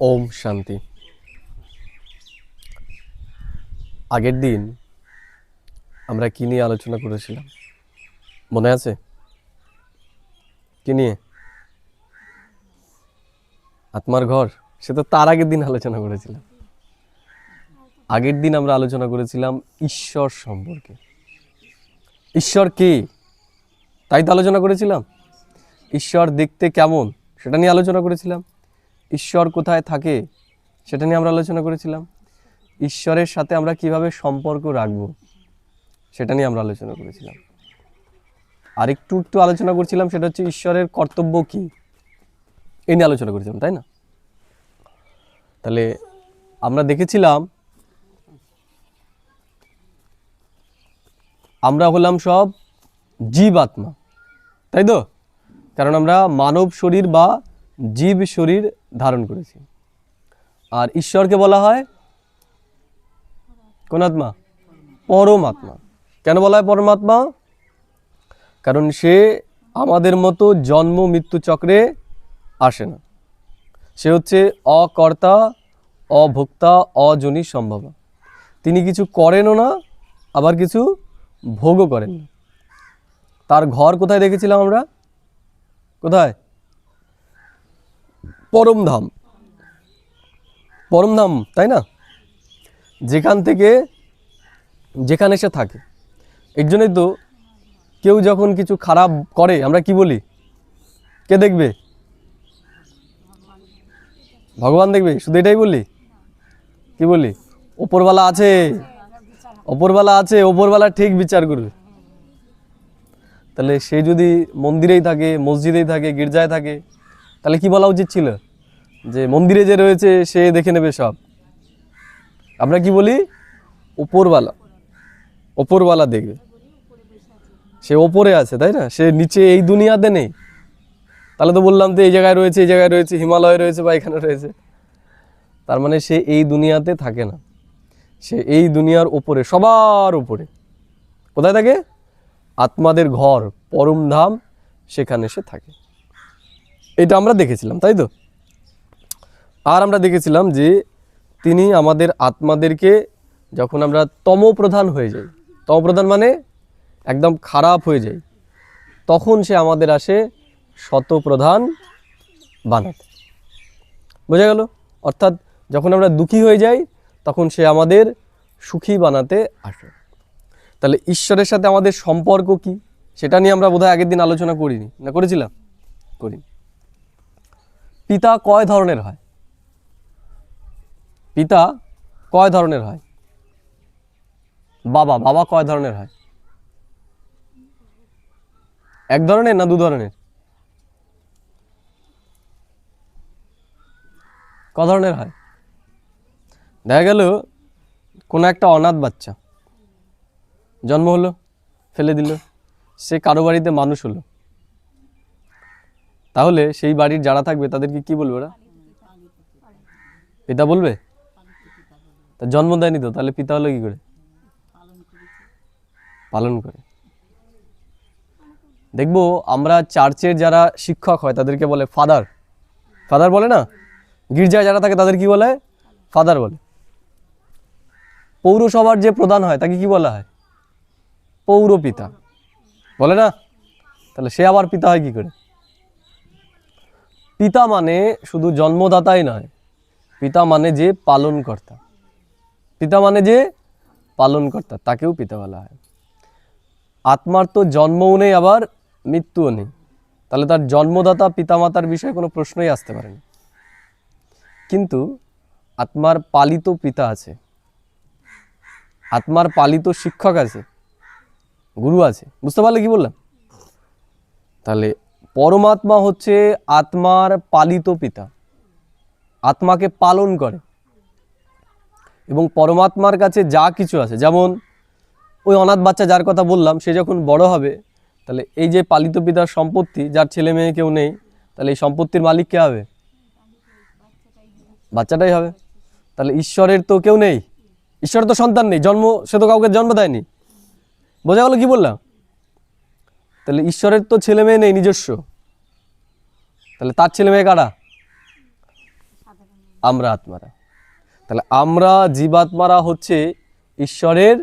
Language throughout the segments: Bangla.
ওম শান্তি। আগের দিন আমরা কি নিয়ে আলোচনা করেছিলাম মনে আছে? কি নিয়ে? আত্মার ঘর। সে তো তার আগের দিন আলোচনা করেছিলাম। আগের দিন আমরা আলোচনা করেছিলাম ঈশ্বর সম্পর্কে। ঈশ্বর কে তাই তো আলোচনা করেছিলাম। ঈশ্বর দেখতে কেমন সেটা নিয়ে আলোচনা করেছিলাম। ঈশ্বর কোথায় থাকে সেটা নিয়ে আমরা আলোচনা করেছিলাম। ঈশ্বরের সাথে আমরা কিভাবে সম্পর্ক রাখবো সেটা নিয়ে আমরা আলোচনা করেছিলাম। আর একটু আলোচনা করছিলাম, সেটা হচ্ছে ঈশ্বরের কর্তব্য কি, এই নিয়ে আলোচনা করেছিলাম, তাই না? তাহলে আমরা দেখেছিলাম আমরা হলাম সব জীব আত্মা, তাই তো? কারণ আমরা মানব শরীর বা জীব শরীর ধারণ করেছি। আর ঈশ্বরকে বলা হয় কোন আত্মা? পরমাত্মা। কেন বলা হয় পরমাত্মা? কারণ সে আমাদের মতো জন্ম মৃত্যু চক্রে আসে না। সে হচ্ছে অকর্তা, অভোক্তা, অজনী সম্ভব। তিনি কিছু করেনও না, আবার কিছু ভোগও করেন না। তার ঘর কোথায় দেখেছিলাম আমরা? কোথায়? পরমধাম। পরমধাম, তাই না? যেখানে সে থাকে। এর জন্যই তো কেউ যখন কিছু খারাপ করে আমরা কি বলি? কে দেখবে? ভগবান দেখবে, শুধু এটাই বলি? কি বলি? ওপরওয়ালা আছে, ওপরওয়ালা আছে, ওপরওয়ালা ঠিক বিচার করবে। তাহলে সে যদি মন্দিরেই থাকে, মসজিদেই থাকে, গির্জায় থাকে, তাহলে কি বলা উচিত ছিল? যে মন্দিরে যে রয়েছে সে দেখে নেবে সব। আমরা কি বলি? ওপরওয়ালা, ওপরওয়ালা দেখবে। সে ওপরে আছে, তাই না? সে নিচে এই দুনিয়াতে নেই। তাহলে তো বললাম তো এই জায়গায় রয়েছে, এই জায়গায় রয়েছে, হিমালয়ে রয়েছে বা এখানে রয়েছে। তার মানে সে এই দুনিয়াতে থাকে না, সে এই দুনিয়ার উপরে, সবার উপরে। কোথায় থাকে? আত্মাদের ঘর পরমধাম, সেখানে সে থাকে। এটা আমরা দেখেছিলাম, তাই তো? আর আমরা দেখেছিলাম যে তিনি আমাদের আত্মাদেরকে, যখন আমরা তমপ্রধান হয়ে যাই, তমপ্রধান মানে একদম খারাপ হয়ে যাই, তখন সে আমাদের আসে শতপ্রধান বানাতে। বোঝা গেল? অর্থাৎ যখন আমরা দুঃখী হয়ে যাই তখন সে আমাদের সুখী বানাতে আসে। তাহলে ঈশ্বরের সাথে আমাদের সম্পর্ক কি সেটা নিয়ে আমরা বোধহয় আগের দিন আলোচনা করিনি, না করেছিলাম? করি। পিতা কয় ধরনের হয়? পিতা কয় ধরনের হয়? বাবা, বাবা কয় ধরনের হয়? এক ধরনের না দু ধরনের? ক ধরনের হয়? দেখা গেল কোনো একটা অনাথ বাচ্চা জন্ম হলো, ফেলে দিল, সে কারো বাড়িতে মানুষ হলো, তাহলে সেই বাড়ির যারা থাকবে তাদেরকে কি বলবে? ওরা পিতা বলবে। তা জন্ম দেয়নি তো, তাহলে পিতা হলো কি করে? পালন করে। দেখবো আমরা চার্চের যারা শিক্ষক হয় তাদেরকে বলে ফাদার, ফাদার বলে না? গির্জায় যারা থাকে তাদের কি বলে? ফাদার বলে। পৌরসভার যে প্রধান হয় তাকে কি বলা হয়? পৌরপিতা বলে না? তাহলে সে আবার পিতা হয় কি করে? পিতা মানে শুধু জন্মদাতাই নয়, পিতা মানে যে পালনকর্তা। পিতা মানে যে পালনকর্তা, তাকেও পিতা বলা হয়। আত্মার তো জন্মও নেই, আবার মৃত্যুও নেই, তাহলে তার জন্মদাতা পিতামাতার বিষয়ে কোনো প্রশ্নই আসতে পারে না। কিন্তু আত্মার পালিত পিতা আছে, আত্মার পালিত শিক্ষক আছে, গুরু আছে। বুঝতে পারলে কি বললাম? তাহলে পরমাত্মা হচ্ছে আত্মার পালিত পিতা, আত্মাকে পালন করে। এবং পরমাত্মার কাছে যা কিছু আছে, যেমন ওই অনাথ বাচ্চা যার কথা বললাম, সে যখন বড় হবে তাহলে এই যে পালিত পিতার সম্পত্তি, যার ছেলে মেয়ে কেউ নেই, তাহলে এই সম্পত্তির মালিক কে হবে? বাচ্চাটাই হবে। তাহলে ঈশ্বরের তো কেউ নেই, ঈশ্বরের তো সন্তান নেই, জন্ম, সে তো কাউকে জন্ম দেয়নি। বোঝা গেল কি বললাম? তাহলে ঈশ্বরের তো ছেলে মেয়ে নেই নিজস্ব, তাহলে তার ছেলে মেয়ে কারা? আমরা আত্মারা। তাহলে আমরা জীবাত্মারা হচ্ছে ঈশ্বরের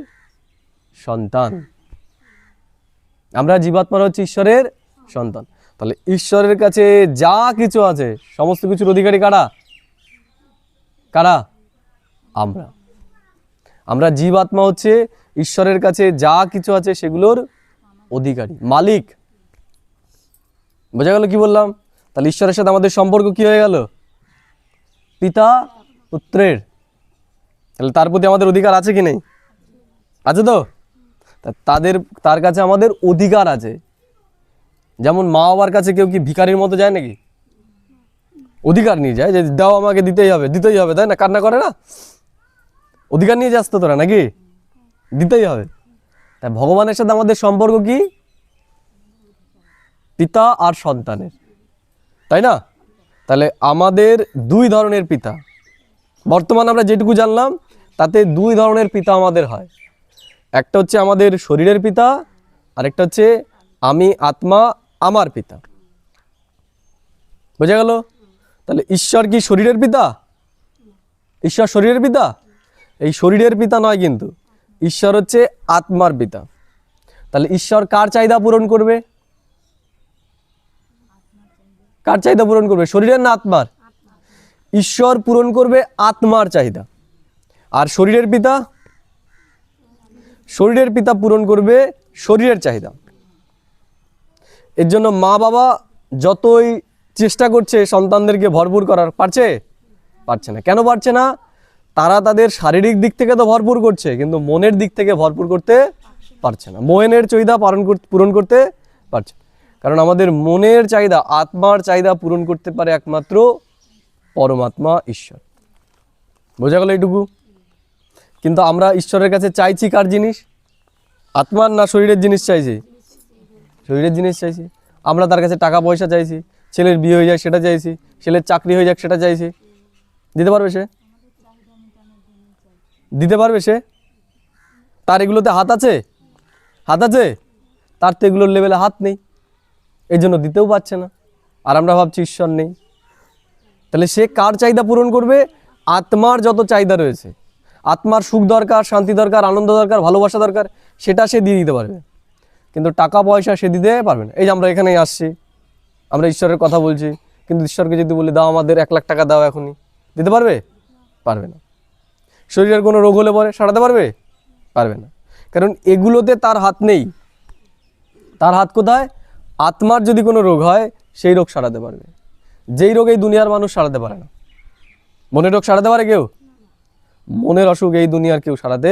সন্তান। আমরা জীবাত্মারা হচ্ছে ঈশ্বরের সন্তান। তাহলে ঈশ্বরের কাছে যা কিছু আছে সমস্ত কিছুর অধিকারী কারা? কারা? আমরা। আমরা জীবাত্মা হচ্ছে ঈশ্বরের কাছে যা কিছু আছে সেগুলোর অধিকারী, মালিক। বোঝা গেল কি বললাম? তাহলে ঈশ্বরের সাথে আমাদের সম্পর্ক কি হয়ে গেল? পিতা পুত্রের। তাহলে তার প্রতি আমাদের অধিকার আছে কি নেই? আছে তো? তার কাছে আমাদের অধিকার আছে। যেমন মা বাবার কাছে কেউ কি ভিখারির মতো যায় নাকি? অধিকার নিয়ে যায় যে দাও আমাকে দিতেই হবে, দিতেই হবে, তাই না? কান্না করে না? অধিকার নিয়ে যাস তো তোরা নাকি? দিতেই হবে। তাই ভগবানের সাথে আমাদের সম্পর্ক কি? পিতা আর সন্তানের, তাই না? তাহলে আমাদের দুই ধরনের পিতা। বর্তমানে আমরা যেটুকু জানলাম তাতে দুই ধরনের পিতা আমাদের হয়। একটা হচ্ছে আমাদের শরীরের পিতা, আর একটা হচ্ছে আমি আত্মা আমার পিতা। বোঝা গেল? তাহলে ঈশ্বর কি শরীরের পিতা? ঈশ্বর শরীরের পিতা? এই শরীরের পিতা নয়, কিন্তু ঈশ্বর হচ্ছে আত্মার পিতা। তাহলে ঈশ্বর কার চাহিদা পূরণ করবে? কার চাহিদা পূরণ করবে? শরীরের না আত্মার? ঈশ্বর পূরণ করবে আত্মার চাহিদা। আর শরীরের পিতা? শরীরের পিতা পূরণ করবে শরীরের চাহিদা। এর জন্য মা বাবা যতই চেষ্টা করছে সন্তানদেরকে ভরপুর করার, পারছে? পারছে না। কেন পারছে না? তারা তাদের শারীরিক দিক থেকে তো ভরপুর করছে, কিন্তু মনের দিক থেকে ভরপুর করতে পারছে না। মনের চাহিদা পূরণ করতে পারছে না। কারণ আমাদের মনের চাহিদা, আত্মার চাহিদা পূরণ করতে পারে একমাত্র পরমাত্মা ঈশ্বর। বোঝা গেল এইটুকু? কিন্তু আমরা ঈশ্বরের কাছে চাইছি কার জিনিস? আত্মার না শরীরের জিনিস চাইছি? শরীরের জিনিস চাইছি। আমরা তার কাছে টাকা পয়সা চাইছি, ছেলের বিয়ে হয়ে যাক সেটা চাইছি, ছেলের চাকরি হয়ে যাক সেটা চাইছি। দিতে পারবে সে? দিতে পারবে সে? তার এগুলোতে হাত আছে? হাত আছে? তার তো এগুলোর লেভেলে হাত নেই, এই জন্য দিতেও পারছে না। আর আমরা ভাবছি ঈশ্বর নেই। তাহলে সে কার চাহিদা পূরণ করবে? আত্মার যত চাহিদা রয়েছে, আত্মার সুখ দরকার, শান্তি দরকার, আনন্দ দরকার, ভালোবাসা দরকার, সেটা সে দিয়ে দিতে পারবে। কিন্তু টাকা পয়সা সে দিতে পারবে না। এই যে আমরা এখানেই আসছি, আমরা ঈশ্বরের কথা বলছি, কিন্তু ঈশ্বরকে যদি বলি দাও আমাদের 1 লাখ টাকা দাও এখনই, দিতে পারবে? পারবে না। শরীরের কোনো রোগ হলে পরে সারাতে পারবে? পারবে না। কারণ এগুলোতে তার হাত নেই। তার হাত কোথায়? আত্মার যদি কোনো রোগ হয় সেই রোগ সারাতে পারবে, যেই রোগ এই দুনিয়ার মানুষ সারাতে পারে না। মনের রোগ সারাতে পারে কেউ? মনের অসুখ এই দুনিয়ার কেউ সারাতে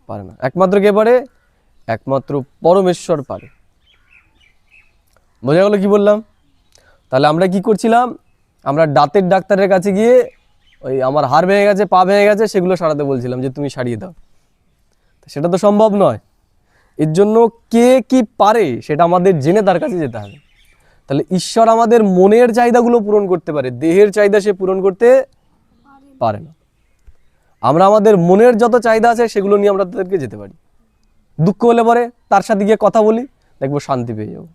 পারে না। একমাত্র কে পারে? একমাত্র পরমেশ্বর পারে। বোঝা গেল কি বললাম? তাহলে আমরা কি করছিলাম? আমরা দাঁতের ডাক্তারের কাছে গিয়ে ওই আমার হাড় ভেঙে গেছে, পা ভেঙে গেছে, সেগুলো সারাতে বলছিলাম যে তুমি সারিয়ে দাও। সেটা তো সম্ভব নয়। এর জন্য কে কি পারে সেটা আমাদের জেনে তার কাছে যেতে হবে। তাহলে ঈশ্বর আমাদের মনের চাহিদাগুলো পূরণ করতে পারে, দেহের চাহিদা সে পূরণ করতে পারে না। আমরা আমাদের মনের যত চাহিদা আছে সেগুলো নিয়ে আমরা তাদেরকে যেতে পারি। দুঃখ হলে পরে তার সাথে গিয়ে কথা বলি, দেখবো শান্তি পেয়ে যাবো।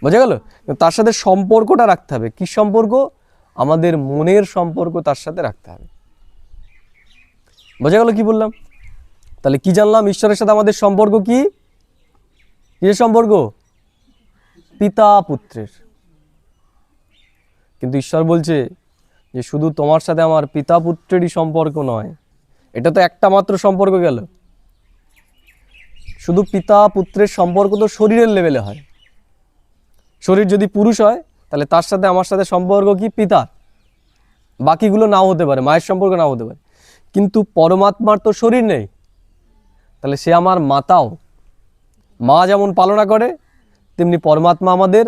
বোঝা গেল? তার সাথে সম্পর্কটা রাখতে হবে। কি সম্পর্ক? আমাদের মনের সম্পর্ক তার সাথে রাখতে হবে। বোঝা গেল কি বললাম? তাহলে কি জানলাম? ঈশ্বরের সাথে আমাদের সম্পর্ক কি? কিসের সম্পর্ক? পিতা পুত্রের। কিন্তু ঈশ্বর বলছে যে শুধু তোমার সাথে আমার পিতা পুত্রেরই সম্পর্ক নয়, এটা তো একটা মাত্র সম্পর্ক গেল। শুধু পিতা পুত্রের সম্পর্ক তো শরীরের লেভেলে হয়। শরীর যদি পুরুষ হয় তাহলে তার সাথে আমার সাথে সম্পর্ক কি? পিতা। বাকিগুলো নাও হতে পারে, মায়ের সম্পর্ক নাও হতে পারে। কিন্তু পরমাত্মার তো শরীর নেই, তাহলে সে আমার মাতাও। মা যেমন পালনা করে তেমনি পরমাত্মা আমাদের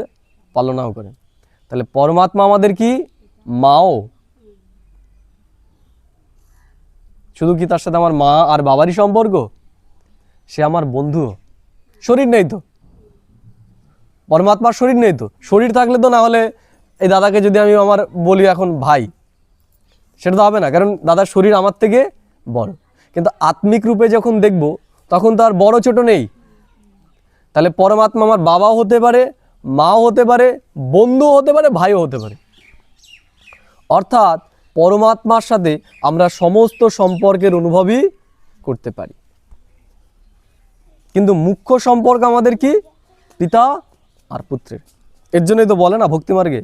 পালনাও করে। তাহলে পরমাত্মা আমাদের কি? মাও। শুধু কি তার সাথে আমার মা আর বাবারই সম্পর্ক? সে আমার বন্ধু। শরীর নেই তো, পরমাত্মার শরীর নেই তো। শরীর থাকলে তো না হলে এই দাদাকে যদি আমি আমার বলি এখন ভাই, সেটা তো হবে না, কারণ দাদার শরীর আমার থেকে বড়। কিন্তু আত্মিক রূপে যখন দেখব তখন তো আর বড় ছোট নেই। তাহলে পরমাত্মা আমার বাবাও হতে পারে, মাও হতে পারে, বন্ধুও হতে পারে, ভাইও হতে পারে। অর্থাৎ পরমাত্মার সাথে আমরা সমস্ত সম্পর্কের অনুভবই করতে পারি। কিন্তু মুখ্য সম্পর্ক আমাদের কি? পিতা আর পুত্রের। এর জন্যই তো বলে না ভক্তিমার্গে,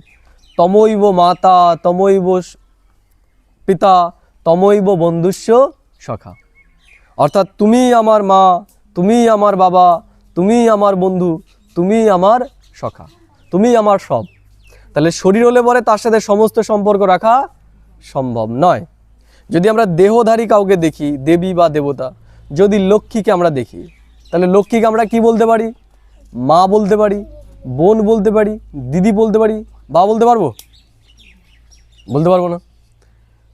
তমৈব মাতা তমৈব পিতা তমৈব বন্ধুস্য সখা। অর্থাৎ তুমি আমার মা, তুমি আমার বাবা, তুমি আমার বন্ধু, তুমি আমার সখা, তুমি আমার সব। তাহলে শরীর হলে পরে তার সাথে সমস্ত সম্পর্ক রাখা সম্ভব নয়। যদি আমরা দেহধারী কাউকে দেখি, দেবী বা দেবতা, যদি লক্ষ্মীকে আমরা দেখি, তাহলে লক্ষ্মীকে আমরা কি বলতে পারি? মা বলতে পারি, বোন বলতে পারি, দিদি বলতে পারি, বা বলতে পারবো? বলতে পারবো না।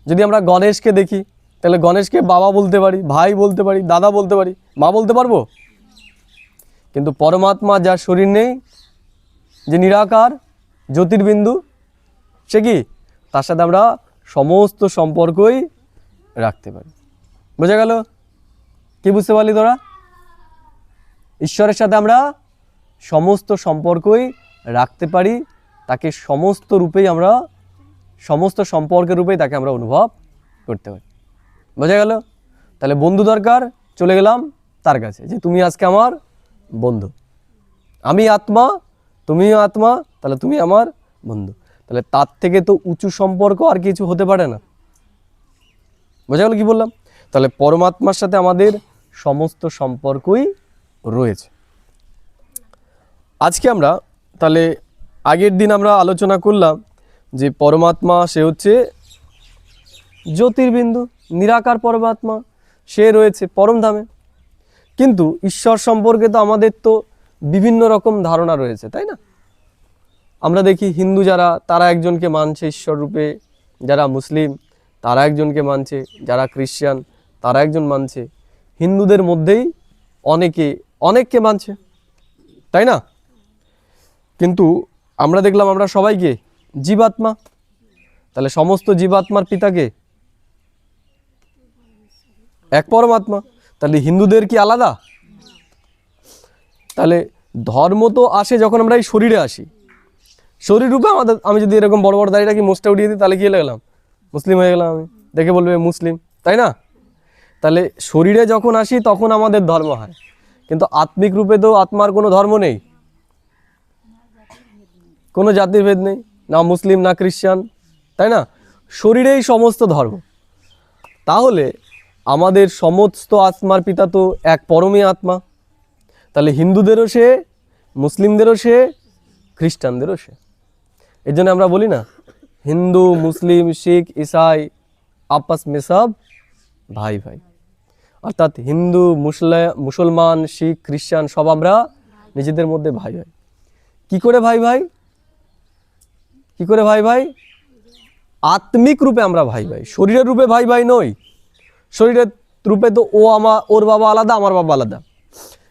যদি আমরা গণেশকে দেখি, তাহলে গণেশকে বাবা বলতে পারি, ভাই বলতে পারি, দাদা বলতে পারি, মা বলতে পারবো? কিন্তু পরমাত্মা, যার শরীর নেই, যে নিরাকার জ্যোতির্বিন্দু, সে কি? তার সাথে আমরা সমস্ত সম্পর্কই রাখতে পারি। বোঝা গেল? কি বুঝতে পারলি তোরা? ঈশ্বরের সাথে আমরা সমস্ত সম্পর্কই রাখতে পারি, তাকে সমস্ত রূপেই আমরা, সমস্ত সম্পর্কের রূপেই তাকে আমরা অনুভব করতে পারি। বোঝা গেল? তাহলে বন্ধু দরকার, চলে গেলাম তার কাছে, যে তুমি আজকে আমার বন্ধু, আমি আত্মা, তুমিও আত্মা, তাহলে তুমি আমার বন্ধু। তাহলে তার থেকে তো উঁচু সম্পর্ক আর কিছু হতে পারে না। বোঝা গেল কি বললাম? তাহলে পরমাত্মার সাথে আমাদের সমস্ত সম্পর্কই রয়েছে। আজকে আমরা তাহলে, আগের দিন আমরা আলোচনা করলাম যে পরমাত্মা সে হচ্ছে জ্যোতির্বিন্দু, নিরাকার পরমাত্মা, সে রয়েছে পরমধামে। কিন্তু ঈশ্বর সম্পর্কে তো আমাদের তো বিভিন্ন রকম ধারণা রয়েছে, তাই না? আমরা দেখি হিন্দু যারা, তারা একজনকে মানছে ঈশ্বর রূপে, যারা মুসলিম তারা একজনকে মানছে, যারা খ্রিস্টান তারা একজন মানছে, হিন্দুদের মধ্যেই অনেককে মানছে, তাই না? কিন্তু আমরা দেখলাম আমরা সবাইকে জীবাত্মা। তাহলে সমস্ত জীবাত্মার পিতাকে এক পরমাত্মা। তাহলে হিন্দুদের কি আলাদা? তাহলে ধর্ম তো আসে যখন আমরা এই শরীরে আসি, শরীর রূপে আমাদের, আমি যদি এরকম বড় বড় দাড়িটা কি মোচটা উঠিয়ে দিই, তাহলে কি হয়ে গেলাম? মুসলিম হয়ে গেলাম। আমি দেখে বলবে মুসলিম, তাই না? তাহলে শরীরে যখন আসি তখন আমাদের ধর্ম হয়, কিন্তু আত্মিক রূপে তো আত্মার কোনো ধর্ম নেই, কোনো জাতির ভেদ নেই, না মুসলিম না খ্রিস্টান, তাই না? শরীরেই সমস্ত ধর্ম। তাহলে আমাদের সমস্ত আত্মার পিতা তো এক পরমই আত্মা। তাহলে হিন্দুদেরও সে, মুসলিমদেরও সে, খ্রিস্টানদেরও সে। এই জন্য আমরা বলি না, হিন্দু মুসলিম শিখ ইসাই আপস মে সব ভাই ভাই। অর্থাৎ হিন্দু মুসলমান শিখ খ্রিস্টান সব আমরা নিজেদের মধ্যে ভাই ভাই। কি করে ভাই ভাই? কি করে ভাই ভাই? আত্মিক রূপে আমরা ভাই ভাই, শরীরের রূপে ভাই ভাই নই। শরীরের রূপে তো ওর বাবা আলাদা, আমার বাবা আলাদা।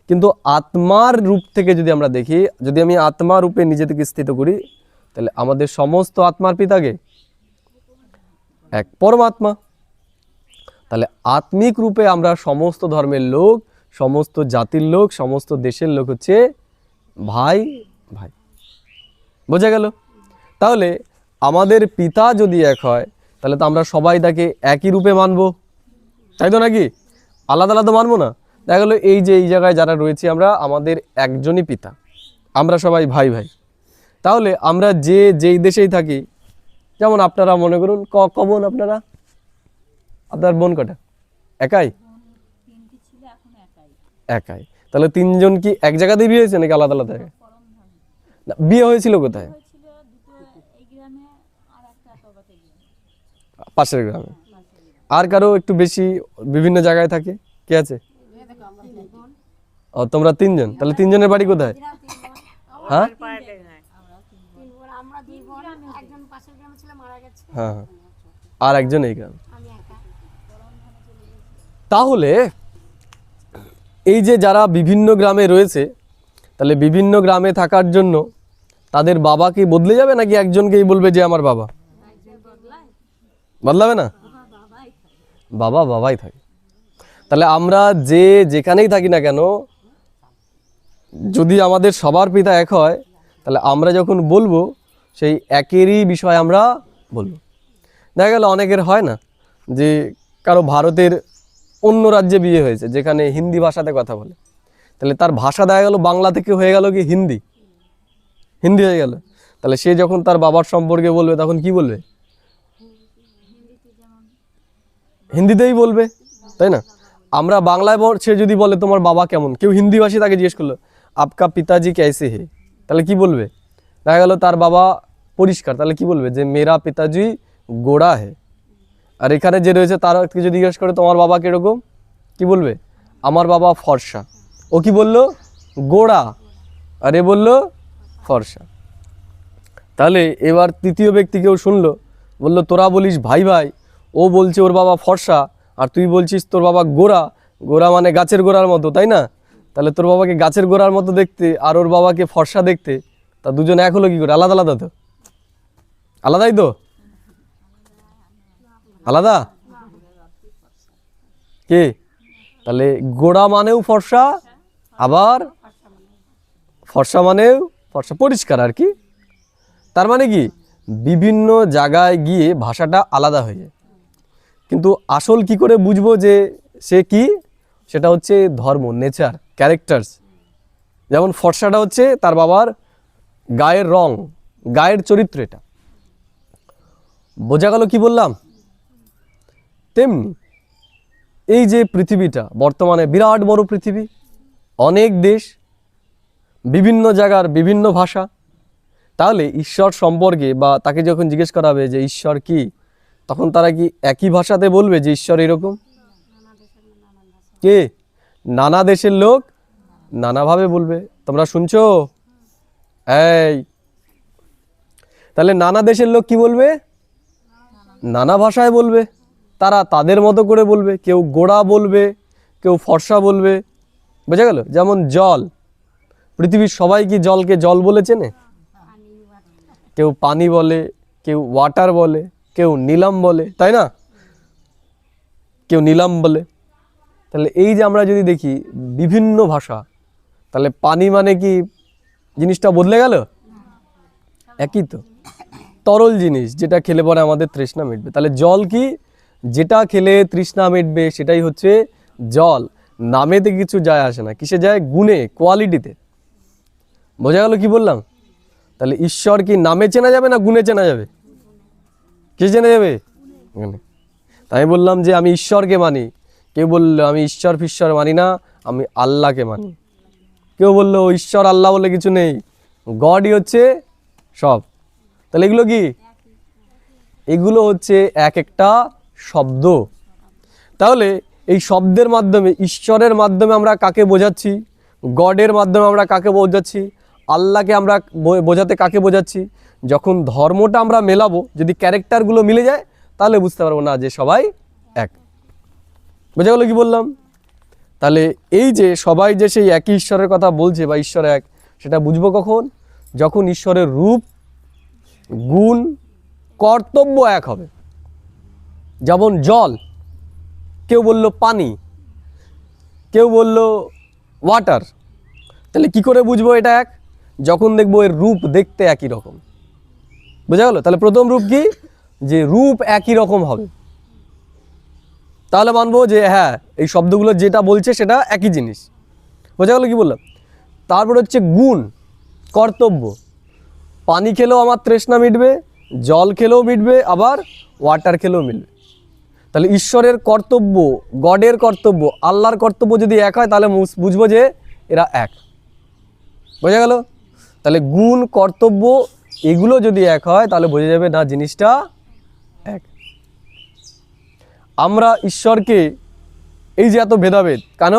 কিন্তু আত্মার রূপ থেকে যদি আমরা দেখি, যদি আমি আত্মা রূপে নিজেকে স্থিত করি, তাহলে আমাদের সমস্ত আত্মার পিতাকে এক পরমাত্মা। তাহলে আত্মিক রূপে আমরা সমস্ত ধর্মের লোক, সমস্ত জাতির লোক, সমস্ত দেশের লোক হচ্ছে ভাই ভাই। বোঝা গেল? তাহলে আমাদের পিতা যদি এক হয়, তাহলে তো আমরা সবাই তাকে একই রূপে মানবো, তাই তো নাকি? আলাদা আলাদা মানবো না। দেখা গেলো এই যে এই জায়গায় যারা রয়েছি আমরা, আমাদের একজনই পিতা, আমরা সবাই ভাই ভাই। তাহলে আমরা যেই দেশেই থাকি, যেমন আপনারা মনে করুন বোন আপনারা, আপনার বোন কটা? একাই? একাই। তাহলে তিনজন কি এক জায়গাতেই বিয়ে হয়েছে নাকি আলাদা আলাদা? না, বিয়ে হয়েছিল কোথায়? পাশের গ্রামে। আর কারো একটু বেশি বিভিন্ন জায়গায় থাকে? কে আছে? ও, তোমরা তিনজন। তাহলে তিনজনের বাড়ি কোথায়? হ্যাঁ হ্যাঁ, আর একজন এই গ্রাম। তাহলে এই যে যারা বিভিন্ন গ্রামে রয়েছে, তাহলে বিভিন্ন গ্রামে থাকার জন্য তাদের বাবা কি বদলে যাবে, নাকি একজনকেই বলবে যে আমার বাবা? বদলাবে না, বাবা বাবাই থাকে। তাহলে আমরা যেখানেই থাকি না কেন, যদি আমাদের সবার পিতা এক হয়, তাহলে আমরা যখন বলবো সেই একেরই বিষয় আমরা বলবো। দেখা গেল অনেকের হয় না যে কারো ভারতের অন্য রাজ্যে বিয়ে হয়েছে যেখানে হিন্দি ভাষাতে কথা বলে, তাহলে তার ভাষা দেখা গেল বাংলা থেকে হয়ে গেল কি হিন্দি, হিন্দি হয়ে গেল। তাহলে সে যখন তার বাবার সম্পর্কে বলবে তখন কি বলবে? হিন্দিতেই বলবে, তাই না? আমরা বাংলায় সে যদি বলে তোমার বাবা কেমন, কেউ হিন্দিভাষী তাকে জিজ্ঞেস করলো আপকা পিতাজি कैसे है, তাহলে কি বলবে? দেখা গেল তার বাবা পরিষ্কার, তাহলে কি বলবে যে মেরা পিতাজি গোড়া হে। আর এখানে যে রয়েছে তার কিছু জিজ্ঞেস করে তোমার বাবা কিরকম, কি বলবে? আমার বাবা ফর্সা। ও কি বললো? গোড়া। আর এ বললো ফর্সা। তাহলে এবার তৃতীয় ব্যক্তি কেউ শুনলো, বললো তোরা বলিস ভাই ভাই, ও বলছে ওর বাবা ফর্সা আর তুই বলছিস তোর বাবা গোড়া। গোড়া মানে গাছের গোড়ার মতো, তাই না? তাহলে তোর বাবাকে গাছের গোড়ার মতো দেখতে আর ওর বাবাকে ফর্সা দেখতে, তা দুজন এক হলো কি করে? আলাদা আলাদা তো, আলাদাই তো, আলাদা কে? তাহলে গোড়া মানেও ফর্সা, আবার ফর্সা মানেও ফর্সা, পরিষ্কার আর কি। তার মানে কি বিভিন্ন জায়গায় গিয়ে ভাষাটা আলাদা হয়ে যায়, কিন্তু আসল কি করে বুঝবো যে সে কি? সেটা হচ্ছে ধর্ম, নেচার, ক্যারেক্টার্স। যেমন ফর্সাটা হচ্ছে তার বাবার গায়ের রং, গায়ের চরিত্র, এটা বোঝা গেল কি বললাম? তেমনি এই যে পৃথিবীটা বর্তমানে বিরাট বড় পৃথিবী, অনেক দেশ, বিভিন্ন জায়গার বিভিন্ন ভাষা। তাহলে ঈশ্বর সম্পর্কে বা তাকে যখন জিজ্ঞেস করা হবে যে ঈশ্বর কি, তখন তারা কি একই ভাষাতে বলবে যে ঈশ্বর এরকম? কে? নানা দেশের লোক নানাভাবে বলবে। তোমরা শুনছো? এই তাহলে নানা দেশের লোক কি বলবে? নানা ভাষায় বলবে, তারা তাদের মতো করে বলবে। কেউ গোড়া বলবে, কেউ ফর্সা বলবে। বোঝা গেল? যেমন জল, পৃথিবীর সবাই কি জলকে জল বলে চেনে? কেউ পানি বলে, কেউ ওয়াটার বলে, কেউ নীলাম বলে, তাই না? কেউ নীলাম বলে। তাহলে এই যে আমরা যদি দেখি বিভিন্ন ভাষা, তাহলে পানি মানে কি জিনিসটা বদলে গেল? একই তো, তরল জিনিস যেটা খেলে পরে আমাদের তৃষ্ণা মিটবে। তাহলে জল কি? যেটা খেলে তৃষ্ণা মিটবে সেটাই হচ্ছে জল। নামেতে কিছু যায় আসে না, কিসে যায়? গুণে, কোয়ালিটিতে। বোঝা গেল কি বললাম? তাহলে ঈশ্বর কি নামে চেনা যাবে না গুণে চেনা যাবে? কে চেনা যাবে? গুণে। তাই বললাম যে আমি ঈশ্বরকে মানি। কেউ বললো আমি ঈশ্বর ফিশ্বর মানি না, আমি আল্লাহকে মানি। কেউ বললো ঈশ্বর আল্লাহ বলে কিছু নেই, গডই হচ্ছে সব। তাহলে এগুলো কি? এগুলো হচ্ছে এক একটা শব্দ। তাহলে এই শব্দের মাধ্যমে, ঈশ্বরের মাধ্যমে আমরা কাকে বোঝাচ্ছি? গডের মাধ্যমে আমরা কাকে বোঝাচ্ছি? আল্লাহকে আমরা বোঝাতে কাকে বোঝাচ্ছি? যখন ধর্মটা আমরা মেলাবো, যদি ক্যারেক্টারগুলো মিলে যায়, তাহলে বুঝতে পারবো না যে সবাই এক। বোঝা গেল কি বললাম? তাহলে এই যে সবাই যে সেই একই ঈশ্বরের কথা বলছে বা ঈশ্বর এক, সেটা বুঝবো কখন? যখন ঈশ্বরের রূপ, গুণ, কর্তব্য এক হবে। যেমন জল, কেউ বলল পানি, কেউ বলল ওয়াটার। তাহলে কি করে বুঝবো এটা এক? যখন দেখবো এর রূপ দেখতে একই রকম। বোঝা গেল? তাহলে প্রথম রূপ কি? যে রূপ একই রকম হবে, তাহলে মানবো যে হ্যাঁ এই শব্দগুলো যেটা বলছে সেটা একই জিনিস। বোঝা গেল কি বললাম? তারপর হচ্ছে গুণ, কর্তব্য। পানি খেলেও আমার তৃষ্ণা মিটবে, জল খেলেও মিটবে, আবার ওয়াটার খেলেও মিটবে। তাহলে ঈশ্বরের কর্তব্য, গডের কর্তব্য, আল্লাহর কর্তব্য যদি এক হয়, তাহলে বুঝবো যে এরা এক। বোঝা গেল? তাহলে গুণ, কর্তব্য এগুলো যদি এক হয়, তাহলে বোঝা যাবে না জিনিসটা এক। আমরা ঈশ্বরকে এই যে এত ভেদাভেদ কেন?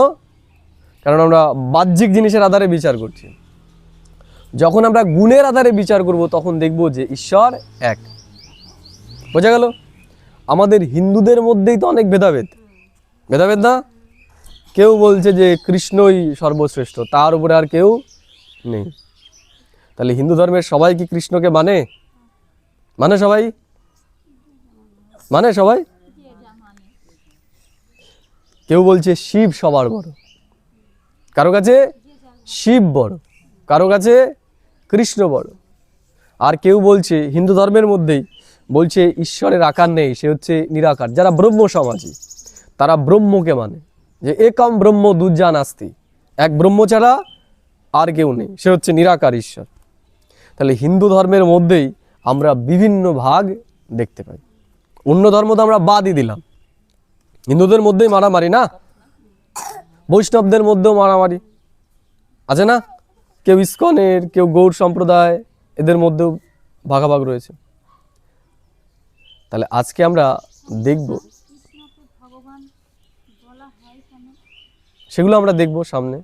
কারণ আমরা বাহ্যিক জিনিসের আধারে বিচার করছি। যখন আমরা গুণের আধারে বিচার করব, তখন দেখব যে ঈশ্বর এক। বোঝা গেল? আমাদের হিন্দুদের মধ্যেই তো অনেক ভেদাভেদ, ভেদাভেদ না? কেউ বলছে যে কৃষ্ণই সর্বশ্রেষ্ঠ, তার উপরে আর কেউ নেই। তাহলে হিন্দু ধর্মের সবাই কি কৃষ্ণকে মানে? মানে সবাই? মানে সবাই? কেউ বলছে শিব সবার বড়, কারো কাছে শিব বড়, কারো কাছে কৃষ্ণ বড়। আর কেউ বলছে হিন্দু ধর্মের মধ্যেই বলছে ঈশ্বরের আকার নেই, সে হচ্ছে নিরাকার। যারা ব্রহ্ম সমাজী তারা ব্রহ্মকে মানে, যে একম ব্রহ্ম দুজ্জা নাস্তি, এক ব্রহ্ম ছাড়া আর কেউ নেই, সে হচ্ছে নিরাকার ঈশ্বর। তাহলে হিন্দু ধর্মের মধ্যেই আমরা বিভিন্ন ভাগ দেখতে পাই। অন্য ধর্ম তো আমরা বাদই দিলাম, হিন্দুদের মধ্যেই মারামারি না, বৈষ্ণবদের মধ্যেও মারামারি আছে না, কেউ ইস্কনের, কেউ গৌড় সম্প্রদায়, এদের মধ্যেও ভাগাভাগ রয়েছে। তাহলে আজকে আমরা দেখব, সেগুলো আমরা দেখব সামনে।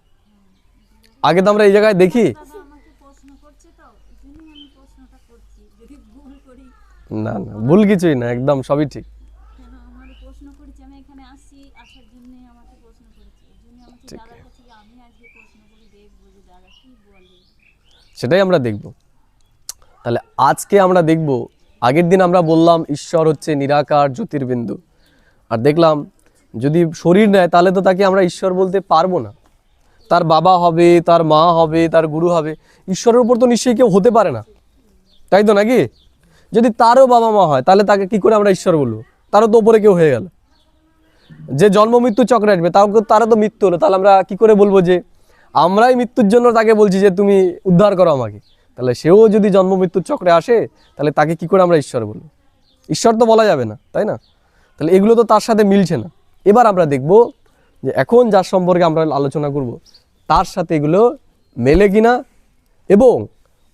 আগে তো আমরা এই জায়গায় দেখি না, না ভুল কিছুই না, একদম সবই ঠিক। সেটাই আমরা দেখব। তাহলে আজকে আমরা দেখব, আগের দিন আমরা বললাম ঈশ্বর হচ্ছে নিরাকার জ্যোতির্বিন্দু, আর দেখলাম যদি শরীর নেয় তাহলে তো তাকে আমরা ঈশ্বর বলতে পারবো না। তার বাবা হবে, তার মা হবে, তার গুরু হবে, ঈশ্বরের উপর তো নিশ্চয়ই কেউ হতে পারে না, তাই তো নাকি? যদি তারও বাবা মা হয় তাহলে তাকে কি করে আমরা ঈশ্বর বলবো? তারও তো ওপরে কেউ হয়ে গেল। যে জন্ম মৃত্যু চক্রে আসবে তারও তো মৃত্যু হলো, তাহলে আমরা কি করে বলবো যে আমরাই মৃত্যুর জন্য তাকে বলছি যে তুমি উদ্ধার করো আমাকে? তাহলে সেও যদি জন্ম মৃত্যুর চক্রে আসে তাহলে তাকে কি করে আমরা ঈশ্বর বলবো? ঈশ্বর তো বলা যাবে না, তাই না? তাহলে এগুলো তো তার সাথে মিলছে না। এবার আমরা দেখব যে এখন যার সম্পর্কে আমরা আলোচনা করব তার সাথে এগুলো মেলে কিনা, এবং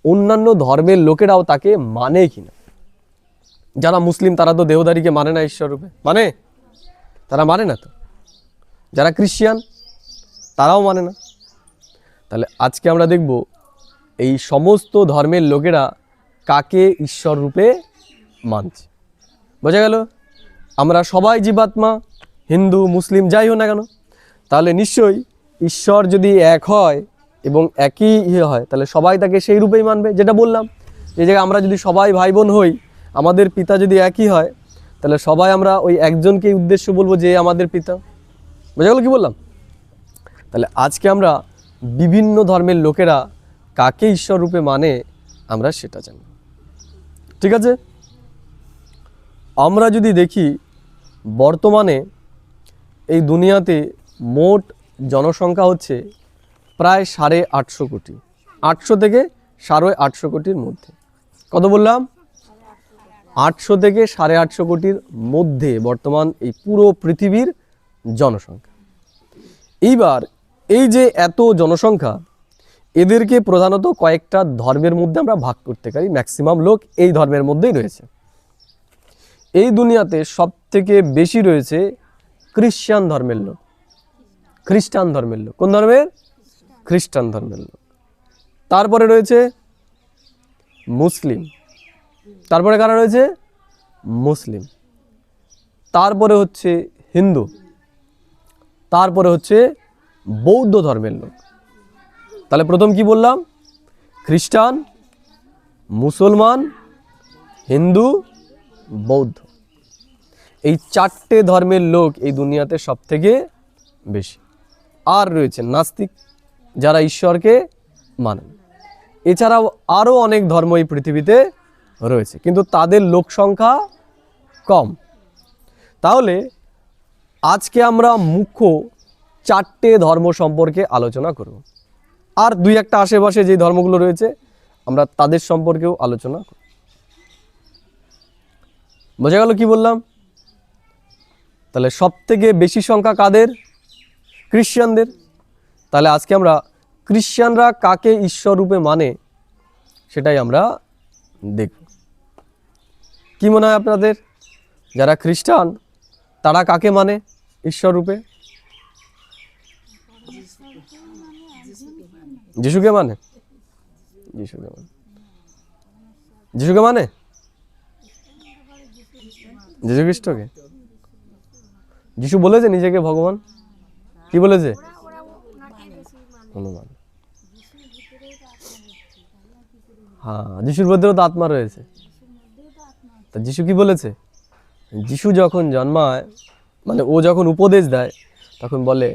অন্যান্য ধর্মের লোকেরাও তাকে মানে কিনা। যারা মুসলিম তারা তো দেহধারীকে মানে না ঈশ্বর রূপে, মানে? তারা মানে না তো। যারা খ্রিস্টান তারাও মানে না। তাহলে আজকে আমরা দেখব এই সমস্ত ধর্মের লোকেরা কাকে ঈশ্বর রূপে মানছে। বোঝা গেল? আমরা সবাই জীবাত্মা, হিন্দু মুসলিম যাই হোক না কেন, তাহলে নিশ্চয়ই ঈশ্বর যদি এক হয় এবং একই হয় তাহলে সবাই তাকে সেই রূপেই মানবে। যেটা বললাম, যে জায়গায় আমরা যদি সবাই ভাই বোন হই, আমাদের পিতা যদি একই হয়, তাহলে সবাই আমরা ওই একজনকেই উদ্দেশ্য বলবো যে আমাদের পিতা। বোঝা গেল কি বললাম? তাহলে আজকে আমরা বিভিন্ন ধর্মের লোকেরা কাকে ঈশ্বর রূপে মানে আমরা সেটা জানি। ঠিক আছে? আমরা যদি দেখি বর্তমানে এই দুনিয়াতে মোট জনসংখ্যা হচ্ছে প্রায় 850 কোটি, 800 থেকে 850 কোটির মধ্যে। কত বললাম? 800 থেকে 850 কোটির মধ্যে বর্তমান এই পুরো পৃথিবীর জনসংখ্যা। এইবার এই যে এত জনসংখ্যা, এদেরকে প্রধানত কয়েকটা ধর্মের মধ্যে আমরা ভাগ করতে পারি। ম্যাক্সিমাম লোক এই ধর্মের মধ্যেই রয়েছে। এই দুনিয়াতে সব থেকে বেশি রয়েছে খ্রিস্টান ধর্মের লোক। খ্রিস্টান ধর্মের লোক কোন ধর্মের? খ্রিস্টান ধর্মের লোক। তারপরে রয়েছে মুসলিম। তারপরে কারা রয়েছে? মুসলিম। তারপরে হচ্ছে হিন্দু। তারপরে হচ্ছে বৌদ্ধ ধর্মের লোক। তাহলে প্রথম কি বললাম? খ্রিস্টান, মুসলমান, হিন্দু, বৌদ্ধ। এই চারটে ধর্মের লোক এই দুনিয়াতে সব থেকে বেশি। আর রয়েছে নাস্তিক, যারা ঈশ্বরকে মানেন। এছাড়াও আরও অনেক ধর্ম এই পৃথিবীতে রয়েছে, কিন্তু তাদের লোক সংখ্যা কম। তাহলে আজকে আমরা মুখ্য চারটে ধর্ম সম্পর্কে আলোচনা করব, আর দুই একটা আশেপাশে যে ধর্মগুলো রয়েছে আমরা তাদের সম্পর্কেও আলোচনা করব। বোঝা গেল কি বললাম? তাহলে সব থেকে বেশি সংখ্যা কাদের? খ্রিস্টানদের। তাহলে আজকে আমরা খ্রিস্টানরা কাকে ঈশ্বর রূপে মানে সেটাই আমরা দেখব। কি মনে হয় আপনাদের? যারা খ্রিস্টান তারা কাকে মানে ঈশ্বর রূপে? যিশুকে মানে? যিশুকে মানে? যিশুকে মানে? যিশু খ্রিস্টকে? যিশু বলেছে নিজেকে ভগবান? কি বলেছে? হনুমান। হ্যাঁ, যিশুর ভেতরেও তো আত্মা রয়েছে। তা যিশু কি বলেছে? যিশু যখন জন্মায়, মানে ও যখন উপদেশ দেয়, তখন বলে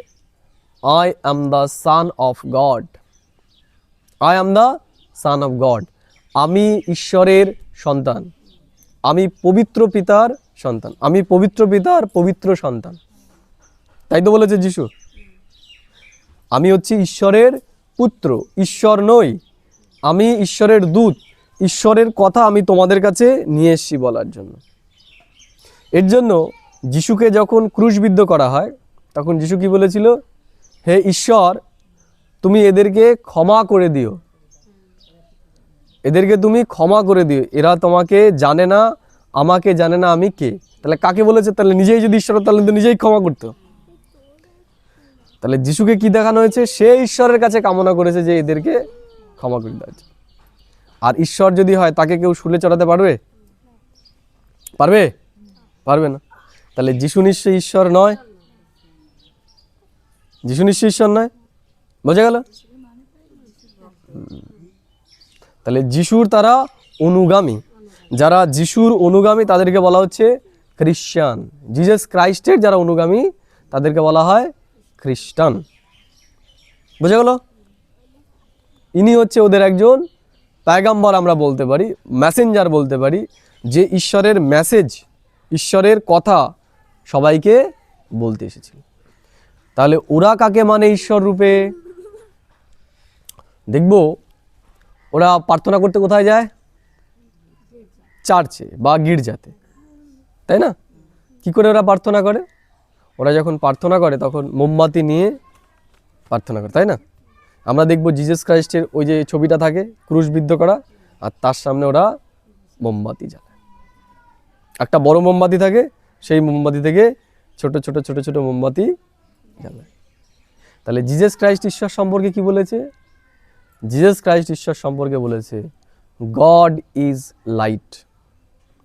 I am the son of god. I am the son of god, আমি ঈশ্বরের সন্তান, আমি পবিত্র পিতার সন্তান, আমি পবিত্র পিতার পবিত্র সন্তান। তাই তো বলেছে যিশু, আমি হচ্ছি ঈশ্বরের পুত্র, ঈশ্বর নই, আমি ঈশ্বরের দূত, ঈশ্বরের কথা আমি তোমাদের কাছে নিয়ে এসেছি বলার জন্য। এর জন্য যিশুকে যখন ক্রুশবিদ্ধ করা হয় তখন যিশু কি বলেছিল, হে ঈশ্বর তুমি এদেরকে ক্ষমা করে দিও, এদেরকে তুমি ক্ষমা করে দিও, এরা তোমাকে জানে না, আমাকে জানে না আমি কে। তাহলে কাকে বলেছে? তাহলে নিজেই যদি ঈশ্বর, তাহলে তো নিজেই ক্ষমা করতো। তাহলে যিশুকে কি দেখানো হয়েছে? সে ঈশ্বরের কাছে কামনা করেছে যে এদেরকে ক্ষমা করে দেওয়া। আর ঈশ্বর যদি হয় তাকে কেউ শুলে চড়াতে পারবে? পারবে? পারবে না। তাহলে যিশু নিশ্চয়ই ঈশ্বর নয়, যিশু নিশ্চয়ই ঈশ্বর নয়, বোঝা গেল? তাহলে যিশুর তারা অনুগামী, যারা যিশুর অনুগামী তাদেরকে বলা হচ্ছে খ্রিস্টান। জিসাস ক্রাইস্টের যারা অনুগামী তাদেরকে বলা হয় খ্রিস্টান। বোঝা গেল? ইনি হচ্ছে ওদের একজন পয়গাম্বর আমরা বলতে পারি, মেসেঞ্জার বলতে পারি, যে ঈশ্বরের মেসেজ, ঈশ্বরের কথা সবাইকে বলতে এসেছিল। তাহলে ওরা কাকে মানে ঈশ্বর রূপে? দেখব ওরা প্রার্থনা করতে কোথায় যায়? চার্চে বা গির্জাতে, তাই না? কি করে ওরা প্রার্থনা করে? ওরা যখন প্রার্থনা করে তখন মোমবাতি নিয়ে প্রার্থনা করে, তাই না? আমরা দেখব জিসাস ক্রাইস্টের ওই যে ছবিটা থাকে ক্রুশবিদ্ধ করা, আর তার সামনে ওরা মোমবাতি জ্বালায়। একটা বড় মোমবাতি থাকে, সেই মোমবাতি থেকে ছোট ছোট ছোট ছোট মোমবাতি জ্বালায়। তাহলে জিসাস ক্রাইস্ট ঈশ্বর সম্পর্কে কি বলেছে? জিসাস ক্রাইস্ট ঈশ্বর সম্পর্কে বলেছে god is light,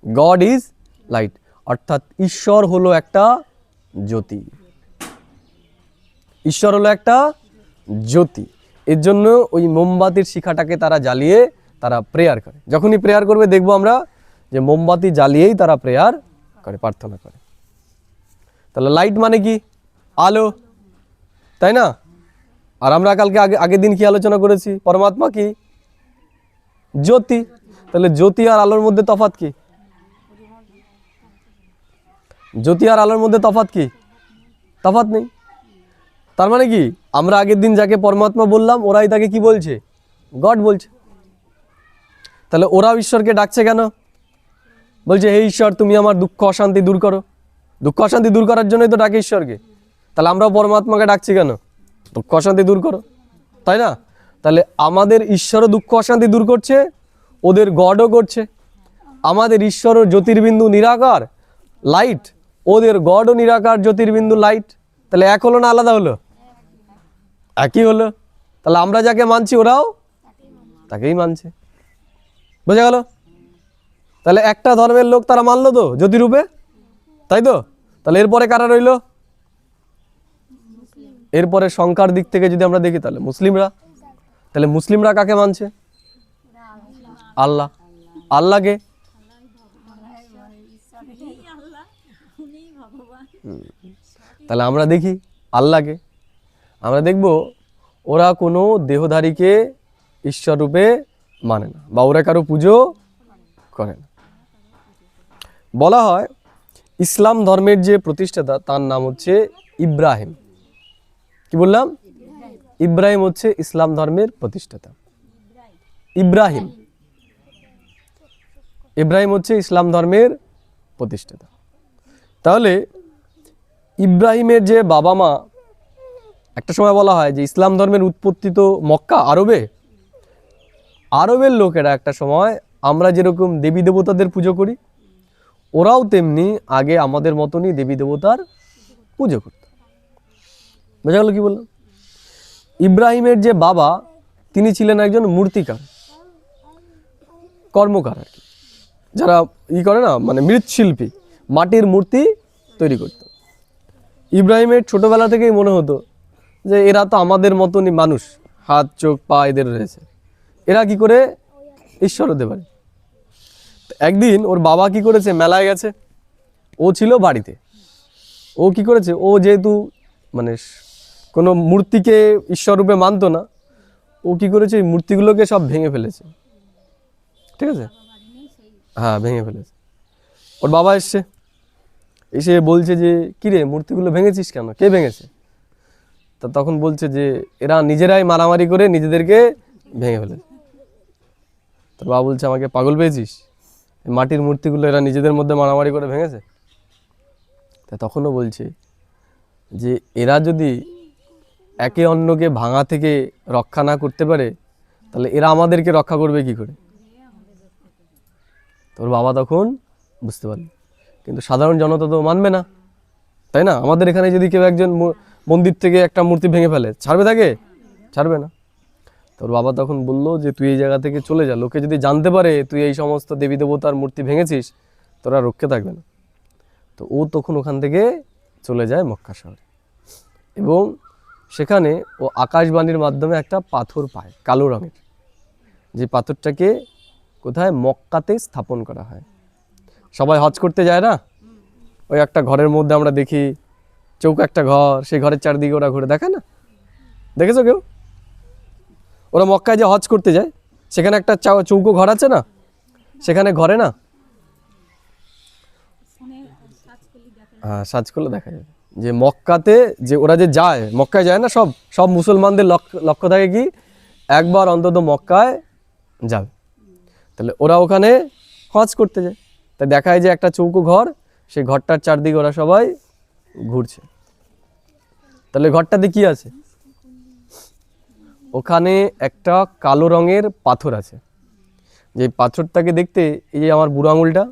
god is light, অর্থাৎ ঈশ্বর হলো একটা জ্যোতি, ঈশ্বর হলো একটা জ্যোতি। এর জন্য ওই মোমবাতির শিখাটাকে তারা জ্বালিয়ে তারা প্রেয়ার করে। যখনই প্রেয়ার করবে দেখবো আমরা যে মোমবাতি জ্বালিয়েই তারা প্রেয়ার করে, প্রার্থনা করে। তাহলে লাইট মানে কি? আলো, তাই না? আর আমরা কালকে আগের দিন কি আলোচনা করেছি? পরমাত্মা কি? জ্যোতি। তাহলে জ্যোতি আর আলোর মধ্যে তফাৎ কি? জ্যোতি আর আলোর মধ্যে তফাৎ কি? তফাৎ নেই। তার মানে কি? আমরা আগের দিন যাকে পরমাত্মা বললাম ওরাই তাকে কি বলছে? গড বলছে। তাহলে ওরাও ঈশ্বরকে ডাকছে কেন? বলছে হে ঈশ্বর তুমি আমার দুঃখ অশান্তি দূর করো। দুঃখ অশান্তি দূর করার জন্যই তো ডাকে ঈশ্বরকে। তাহলে আমরাও পরমাত্মাকে ডাকছি কেন? দুঃখ অশান্তি দূর করো, তাই না? তাহলে আমাদের ঈশ্বরও দুঃখ অশান্তি দূর করছে, ওদের গডও করছে। আমাদের ঈশ্বরও জ্যোতির্বিন্দু নিরাকার লাইট, ওদের গডও নিরাকার জ্যোতির্বিন্দু লাইট। তাহলে এক হলো না আলাদা হলো? একই হলো। তাহলে আমরা যাকে মানছি ওরাও তাকেই মানছে। বোঝা গেল? তাহলে একটা ধর্মের লোক তারা মানলো তো জ্যোতিরূপে, তাই তো? তাহলে এরপরে কারা রইল? এরপরে সংখ্যার দিক থেকে যদি আমরা দেখি তাহলে মুসলিমরা। তাহলে মুসলিমরা কাকে মানছে? আল্লাহ। আল্লাহকে। তাহলে আমরা দেখি আল্লাহকে, আমরা দেখব ওরা কোনো দেহধারীকে ঈশ্বর রূপে মানে না, বা ওরা কারো পুজো করে না। বলা হয় ইসলাম ধর্মের যে প্রতিষ্ঠাতা তার নাম হচ্ছে ইব্রাহিম। কি বললাম? ইব্রাহিম হচ্ছে ইসলাম ধর্মের প্রতিষ্ঠাতা। ইব্রাহিম, ইব্রাহিম হচ্ছে ইসলাম ধর্মের প্রতিষ্ঠাতা। তাহলে ইব্রাহিমের যে বাবা মা, একটা সময় বলা হয় যে ইসলাম ধর্মের উৎপত্তি তো মক্কা, আরবে। আরবের লোকেরা একটা সময় আমরা যেরকম দেবী দেবতাদের পুজো করি, ওরাও তেমনি আগে আমাদের মতনই দেবী দেবতার পুজো করত। বোঝা গেল কি বললাম? ইব্রাহিমের যে বাবা তিনি ছিলেন একজন মূর্তিকার, কর্মকার আর কি, যারা করে না মানে মৃৎশিল্পী, মাটির মূর্তি তৈরি করত। ইব্রাহিমের ছোটবেলা থেকেই মনে হতো যে এরা তো আমাদের মতনই মানুষ, হাত চোখ পা এদের রয়েছে, এরা কি করে ঈশ্বর হতে পারে। একদিন ওর বাবা কি করেছে, মেলায় গেছে, ও ছিল বাড়িতে। ও কি করেছে, ও যেহেতু মানে কোনো মূর্তিকে ঈশ্বর রূপে মানতো না, ও কি করেছে, এই মূর্তিগুলোকে সব ভেঙে ফেলেছে, ঠিক আছে, হ্যাঁ ভেঙে ফেলেছে। ওর বাবা এসছে, এসে বলছে যে কিরে মূর্তিগুলো ভেঙেছিস কেন, কে ভেঙেছে? তা তখন বলছে যে এরা নিজেরাই মারামারি করে নিজেদেরকে ভেঙে ফেলেছে। তোর বাবা বলছে আমাকে পাগল পেয়েছিস, এই মাটির মূর্তিগুলো এরা নিজেদের মধ্যে মারামারি করে ভেঙেছে? তা তখনও বলছে যে এরা যদি একে অন্যকে ভাঙা থেকে রক্ষা না করতে পারে তাহলে এরা আমাদেরকে রক্ষা করবে কি করে? তোর বাবা তখন বুঝতে পারল, কিন্তু সাধারণ জনতা তো মানবে না, তাই না? আমাদের এখানে যদি কেউ একজন মন্দির থেকে একটা মূর্তি ভেঙে ফেলে, ছাড়বে তাকে? ছাড়বে না। তোর বাবা তখন বলল যে তুই এই জায়গা থেকে চলে যা, লোকে যদি জানতে পারে তুই এই সমস্ত দেবী দেবতার মূর্তি ভেঙেছিস তোরা রক্ষে থাকবে না। তো ও তখন ওখান থেকে চলে যায় মক্কা শহরে, এবং সেখানে ও আকাশবাণীর মাধ্যমে একটা পাথর পায় কালো রঙের, যে পাথরটাকে কোথায়? মক্কাতে স্থাপন করা হয়। সবাই হজ করতে যায় না, ওই একটা ঘরের মধ্যে আমরা দেখি চৌকা একটা ঘর, সেই ঘরের চারদিকে ওরা ঘুরে, দেখে না? দেখেছো কেউ? ওরা মক্কায় যে হজ করতে যায় সেখানে একটা চৌকো ঘর আছে না, সেখানে ঘরে না, হ্যাঁ সার্চ করলে দেখা যাবে যে মক্কাতে যে ওরা যে যায়, মক্কায় যায় না, সব সব মুসলমানদের লক্ষ্য থাকে কি একবার অন্তত মক্কায় যাবে। তাহলে ওরা ওখানে হজ করতে যায়, তাই দেখায় যে একটা চৌকো ঘর, সেই ঘরটার চারদিকে ওরা সবাই ঘুরছে। তাহলে ঘরটাতে কি আছে? ওখানে একটা কালো রঙের পাথর আছে, যে পাথরটাকে দেখতে এই যে আমার বুড়ো আঙুলটা,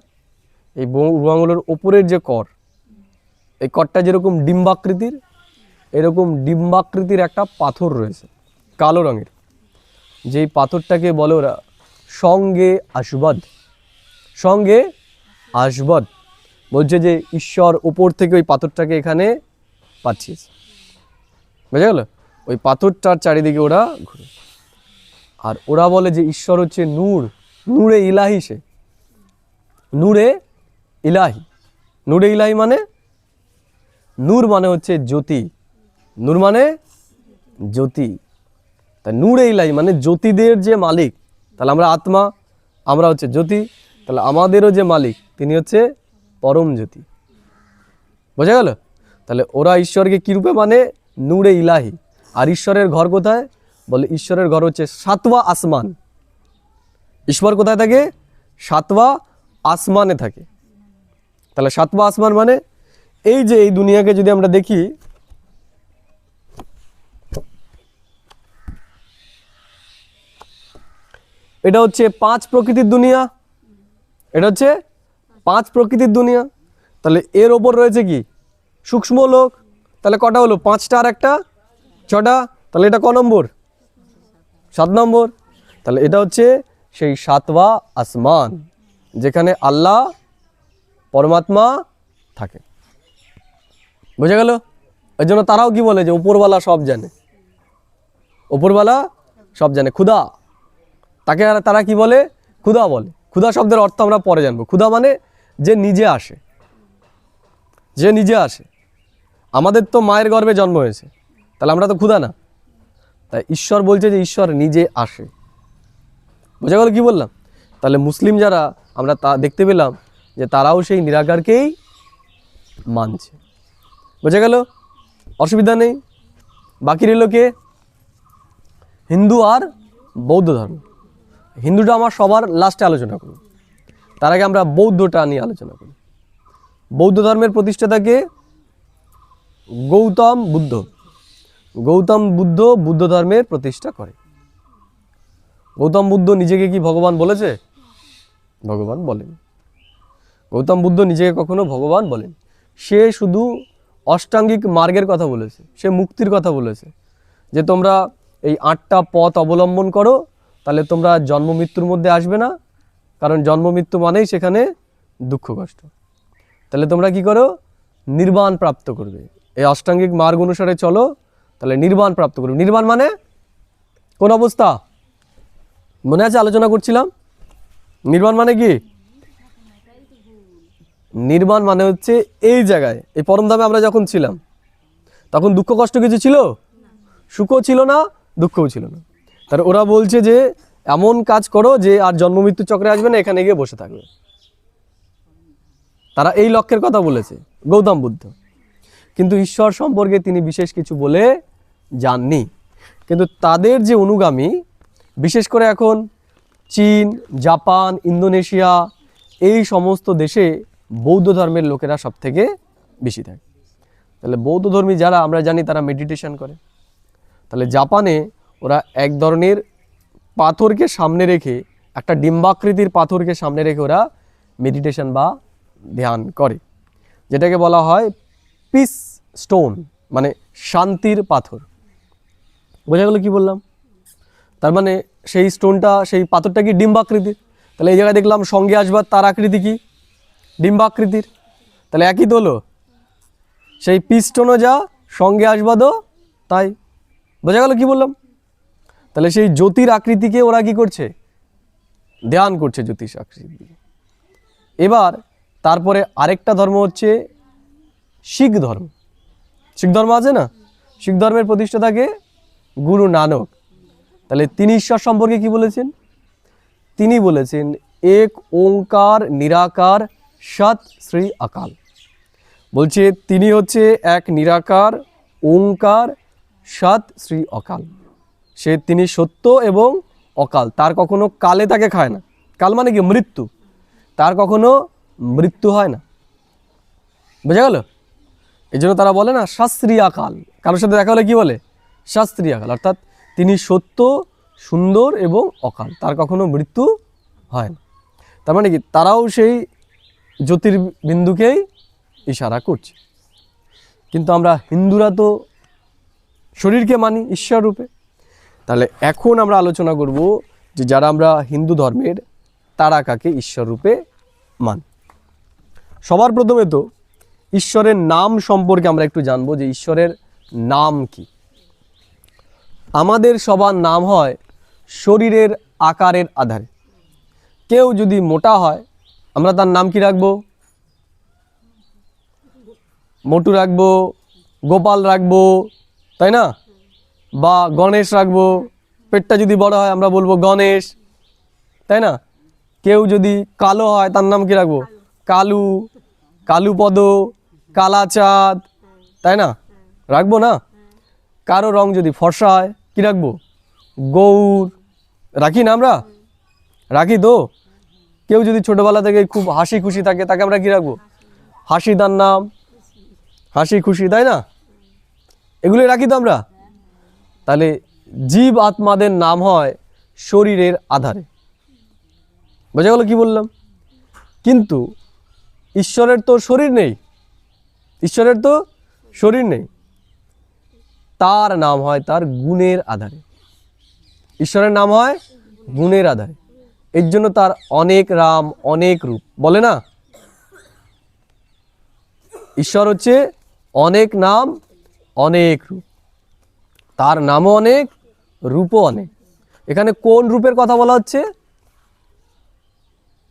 এই বুড়ো আঙুলের ওপরের যে কর, এই করটা যেরকম ডিম্বাকৃতির, এরকম ডিম্বাকৃতির একটা পাথর রয়েছে কালো রঙের, যেই পাথরটাকে বলে ওরা সঙ্গে আসবাদ। সঙ্গে আসবাদ বলছে যে ঈশ্বর ওপর থেকে ওই পাথরটাকে এখানে পাঠিয়েছে, বুঝা গেল? ওই পাথরটার চারিদিকে ওরা ঘুরে, আর ওরা বলে যে ঈশ্বর হচ্ছে নূর, নূরে ইলাহি, সে নূরে ইলাহি। নূরে ইলাহি মানে, নূর মানে হচ্ছে জ্যোতি, নূর মানে জ্যোতি, তা নূরে ইলাহি মানে জ্যোতিদের যে মালিক। তাহলে আমরা আত্মা, আমরা হচ্ছে জ্যোতি, তাহলে আমাদেরও যে মালিক তিনি হচ্ছে পরম জ্যোতি, বোঝা গেল? তাহলে ওরা ঈশ্বরকে কী রূপে মানে? নূরে ইলাহি। আর ঈশ্বরের ঘর কোথায়? বলে ঈশ্বরের ঘর হচ্ছে সাতওয়া আসমান। ঈশ্বর কোথায় থাকে? সাতওয়া আসমানে থাকে। তাহলে সাতওয়া আসমান মানে এই যে এই দুনিয়াকে যদি আমরা দেখি, এটা হচ্ছে 5 প্রকৃতির দুনিয়া, এটা হচ্ছে 5 প্রকৃতির দুনিয়া। তাহলে এর ওপর রয়েছে কি? সূক্ষ্ম লোক। তাহলে কটা হলো? 5টা আর একটা 6টা। তাহলে এটা ক নম্বর? 7 নম্বর। তাহলে এটা হচ্ছে সেই সাতওয়া আসমান, যেখানে আল্লাহ পরমাত্মা থাকে, বুঝা গেল? এর জন্য তারাও কি বলে যে উপরওয়ালা সব জানে, উপরওয়ালা সব জানে, খুদা, তাকে তারা কি বলে? খুদা বলে। খুদা শব্দের অর্থ আমরা পরে জানবো। খুদা মানে যে নিজে আসে, যে নিজে আসে। আমাদের তো মায়ের গর্ভে জন্ম হয়েছে, তাহলে আমরা তো খুদা না। তাই ঈশ্বর বলছে যে ঈশ্বর নিজে আসে, বোঝা গেল কি বললাম? তাহলে মুসলিম যারা আমরা তা দেখতে পেলাম যে তারাও সেই নিরাকারকেই মানছে, বোঝা গেল? অসুবিধা নেই। বাকি রইল কে? হিন্দু আর বৌদ্ধ ধর্ম। হিন্দুটা আমার সবার লাস্টে আলোচনা করব, তার আগে আমরা বৌদ্ধটা নিয়ে আলোচনা করি। বৌদ্ধ ধর্মের প্রতিষ্ঠাতাকে গৌতম বুদ্ধ। গৌতম বুদ্ধ বুদ্ধ ধর্মের প্রতিষ্ঠা করে। গৌতম বুদ্ধ নিজেকে কি ভগবান বলেছে? ভগবান বলেন। গৌতম বুদ্ধ নিজেকে কখনো ভগবান বলেন। সে শুধু অষ্টাঙ্গিক মার্গের কথা বলেছে, সে মুক্তির কথা বলেছে, যে তোমরা এই 8টা পথ অবলম্বন করো, তাহলে তোমরা জন্ম মৃত্যুর মধ্যে আসবে না, কারণ জন্ম মৃত্যু মানেই সেখানে দুঃখ কষ্ট। তাহলে তোমরা কি করো? নির্বাণ প্রাপ্ত করবে। এই অষ্টাঙ্গিক মার্গ অনুসারে চলো, তাহলে নির্বাণ প্রাপ্ত করবে। নির্বাণ মানে কোন অবস্থা? মনে আছে আলোচনা করছিলাম, নির্বাণ মানে কি? নির্বাণ মানে হচ্ছে এই জায়গায়, এই পরমধামে আমরা যখন ছিলাম তখন দুঃখ কষ্ট কিছু ছিল? সুখও ছিল না, দুঃখও ছিল না। তার ওরা বলছে যে এমন কাজ করো যে আর জন্ম মৃত্যু চক্রে আসবে না, এখানে গিয়ে বসে থাকবে। তারা এই লক্ষ্যের কথা বলেছে গৌতম বুদ্ধ, কিন্তু ঈশ্বর সম্পর্কে তিনি বিশেষ কিছু বলে যাননি। কিন্তু তাদের যে অনুগামী, বিশেষ করে এখন চীন, জাপান, ইন্দোনেশিয়া, এই সমস্ত দেশে বৌদ্ধ ধর্মের লোকেরা সব থেকে বেশি থাকে। তাহলে বৌদ্ধ ধর্মী যারা, আমরা জানি তারা মেডিটেশন করে। তাহলে জাপানে ওরা এক ধরনের পাথরকে সামনে রেখে, একটা ডিম্বাকৃতির পাথরকে সামনে রেখে ওরা মেডিটেশন বা ধ্যান করে, যেটাকে বলা হয় পিস স্টোন, মানে শান্তির পাথর। বোঝা গেল কি বললাম? তার মানে সেই স্টোনটা, সেই পাথরটা কি ডিম্বাকৃতির। তাহলে এই জায়গায় দেখলাম সঙ্গে আসবার তার আকৃতি কি ডিম্বাকৃতির। তাহলে একই তো হলো, সেই পিস স্টোনও যা, সঙ্গে আসবাদও তাই। বোঝা গেল কি বললাম? তাহলে সেই জ্যোতির আকৃতিকে ওরা কি করছে? ধ্যান করছে, জ্যোতিষ আকৃতি। এবার তারপরে আরেকটা ধর্ম হচ্ছে শিখ ধর্ম। শিখ ধর্ম আছে না? শিখ ধর্মের প্রতিষ্ঠাতাকে গুরু নানক। তাহলে তিনি ঈশ্বর সম্পর্কে কি বলেছেন? তিনি বলেছেন এক ওঙ্কার নিরাকার সৎ শ্রী অকাল। বলছে তিনি হচ্ছে এক নিরাকার ওঙ্কার সৎ শ্রী অকাল। তিনি সত্য এবং অকাল, তার কখনো কালে তাকে খায় না। কাল মানে কি? মৃত্যু। তার কখনো মৃত্যু হয় না। বোঝা গেল? এই জন্য তারা বলে না শাস্ত্রী আকাল। কারোর সাথে দেখা হলে কি বলে? শাস্ত্রী আকাল। অর্থাৎ তিনি সত্য, সুন্দর এবং অকাল, তার কখনো মৃত্যু হয় না। তার মানে কি? তারাও সেই জ্যোতির্বিন্দুকেই ইশারা করছে। কিন্তু আমরা হিন্দুরা তো শরীরকে মানি ঈশ্বর রূপে। তাহলে এখন আমরা আলোচনা করব যে যারা আমরা হিন্দু ধর্মের, তারা কাকে ঈশ্বর রূপে মানি। সবার প্রথমে তো ঈশ্বরের নাম সম্পর্কে আমরা একটু জানবো যে ঈশ্বরের নাম কি। আমাদের সবার নাম হয় শরীরের আকারের আধারে। কেউ যদি মোটা হয়, আমরা তার নাম কি রাখবো? মোটু রাখবো, গোপাল রাখবো, তাই না? বা গণেশ রাখবো। পেটটা যদি বড় হয় আমরা বলবো গণেশ, তাই না? কেউ যদি কালো হয় তার নাম কি রাখবো? কালু, কালুপদ, কালাচাঁদ, তাই না? রাখবো না? কারো রং যদি ফর্সা হয় কি রাখবো? গৌর। রাখি না আমরা? রাখি তো। কেউ যদি ছোটবেলা থেকে খুব হাসি খুশি থাকে, তাকে আমরা কি রাখবো? হাসি তার নাম, হাসি খুশি, তাই না? এগুলো রাখি তো আমরা। তাহলে জীব আত্মাদের নাম হয় শরীরের আধারে। বোঝা গেল কি বললাম? কিন্তু ঈশ্বরের তো শরীর নেই, ঈশ্বরের তো শরীর নেই। তার নাম হয় তার গুণের আধারে। ঈশ্বরের নাম হয় গুণের আধারে। এর জন্য তার অনেক নাম, অনেক রূপ। বলে না, ঈশ্বর হচ্ছে অনেক নাম, অনেক রূপ। তার নামও অনেক, রূপও অনেক। এখানে কোন রূপের কথা বলা হচ্ছে?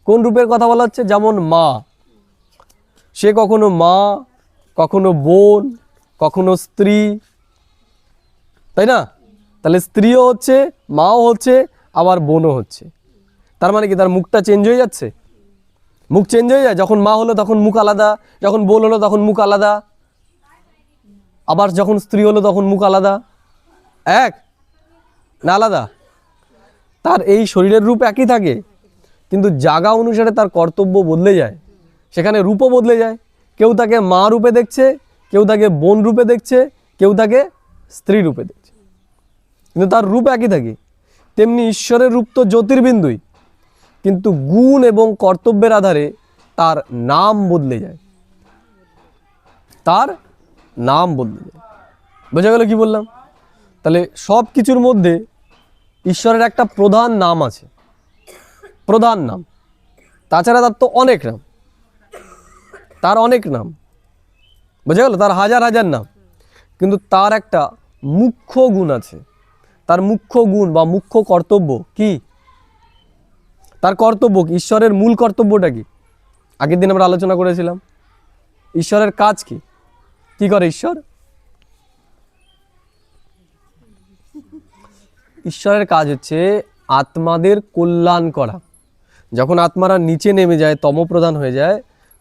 কোন রূপের কথা বলা হচ্ছে? যেমন মা, সে কখনো মা, কখনো বোন, কখনো স্ত্রী, তাই না? তাহলে স্ত্রীও হচ্ছে, মাও হচ্ছে, আবার বোনও হচ্ছে। তার মানে কি তার মুখটা চেঞ্জ হয়ে যাচ্ছে? মুখ চেঞ্জ হয়ে যায়। যখন মা হলো তখন মুখ আলাদা, যখন বোন হলো তখন মুখ আলাদা, আবার যখন স্ত্রী হলো তখন মুখ আলাদা। এক না আলাদা? তার এই শরীরের রূপ একই থাকে, কিন্তু জায়গা অনুসারে তার কর্তব্য বদলে যায়, সেখানে রূপও বদলে যায়। কেউ তাকে মা রূপে দেখছে, কেউ তাকে বোন রূপে দেখছে, কেউ তাকে স্ত্রী রূপে দেখছে, কিন্তু তার রূপ একই থাকে। তেমনি ঈশ্বরের রূপ তো জ্যোতির্বিন্দুই, কিন্তু গুণ এবং কর্তব্যের আধারে তার নাম বদলে যায়, তার নাম বদলে যায়। বোঝা গেল কি বললাম? তাহলে সব কিছুর মধ্যে ঈশ্বরের একটা প্রধান নাম আছে, প্রধান নাম। তাছাড়া তার তো অনেক নাম, তার অনেক নাম। বোঝা গেল? তার হাজার হাজার নাম, কিন্তু তার একটা মুখ্য গুণ আছে। তার মুখ্য গুণ বা মুখ্য কর্তব্য কি? তার কর্তব্য কি? ঈশ্বরের মূল কর্তব্যটা কি? আগের দিন আমরা আলোচনা করেছিলাম। ঈশ্বরের কাজ কি? কি করে ঈশ্বর? ঈশ্বরের কাজ হচ্ছে আত্মাদের কল্যাণ করা। যখন আত্মারা নিচে নেমে যায়, তমপ্রধান হয়ে যায়,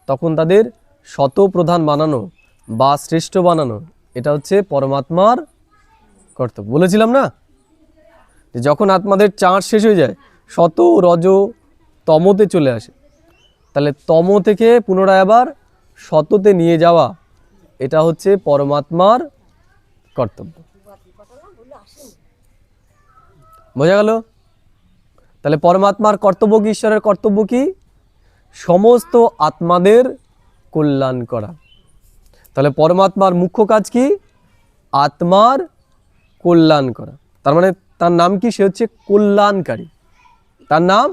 তখন তাদের শতপ্রধান বানানো বা শ্রেষ্ঠ বানানো, এটা হচ্ছে পরমাত্মার কর্তব্য। বলেছিলাম না যে যখন আত্মাদের চার্জ শেষ হয়ে যায়, শত রজ তমতে চলে আসে, তাহলে তম থেকে পুনরায় আবার শততে নিয়ে যাওয়া, এটা হচ্ছে পরমাত্মার কর্তব্য। বোঝা গেল? তাহলে পরমাত্মার কর্তব্য কি, ঈশ্বরের কর্তব্য কি? সমস্ত আত্মাদের কল্যাণ করা। তাহলে পরমাত্মার মুখ্য কাজ কি? আত্মার কল্যাণ করা। তার মানে তার নাম কি? সে হচ্ছে কল্যাণকারী। তার নাম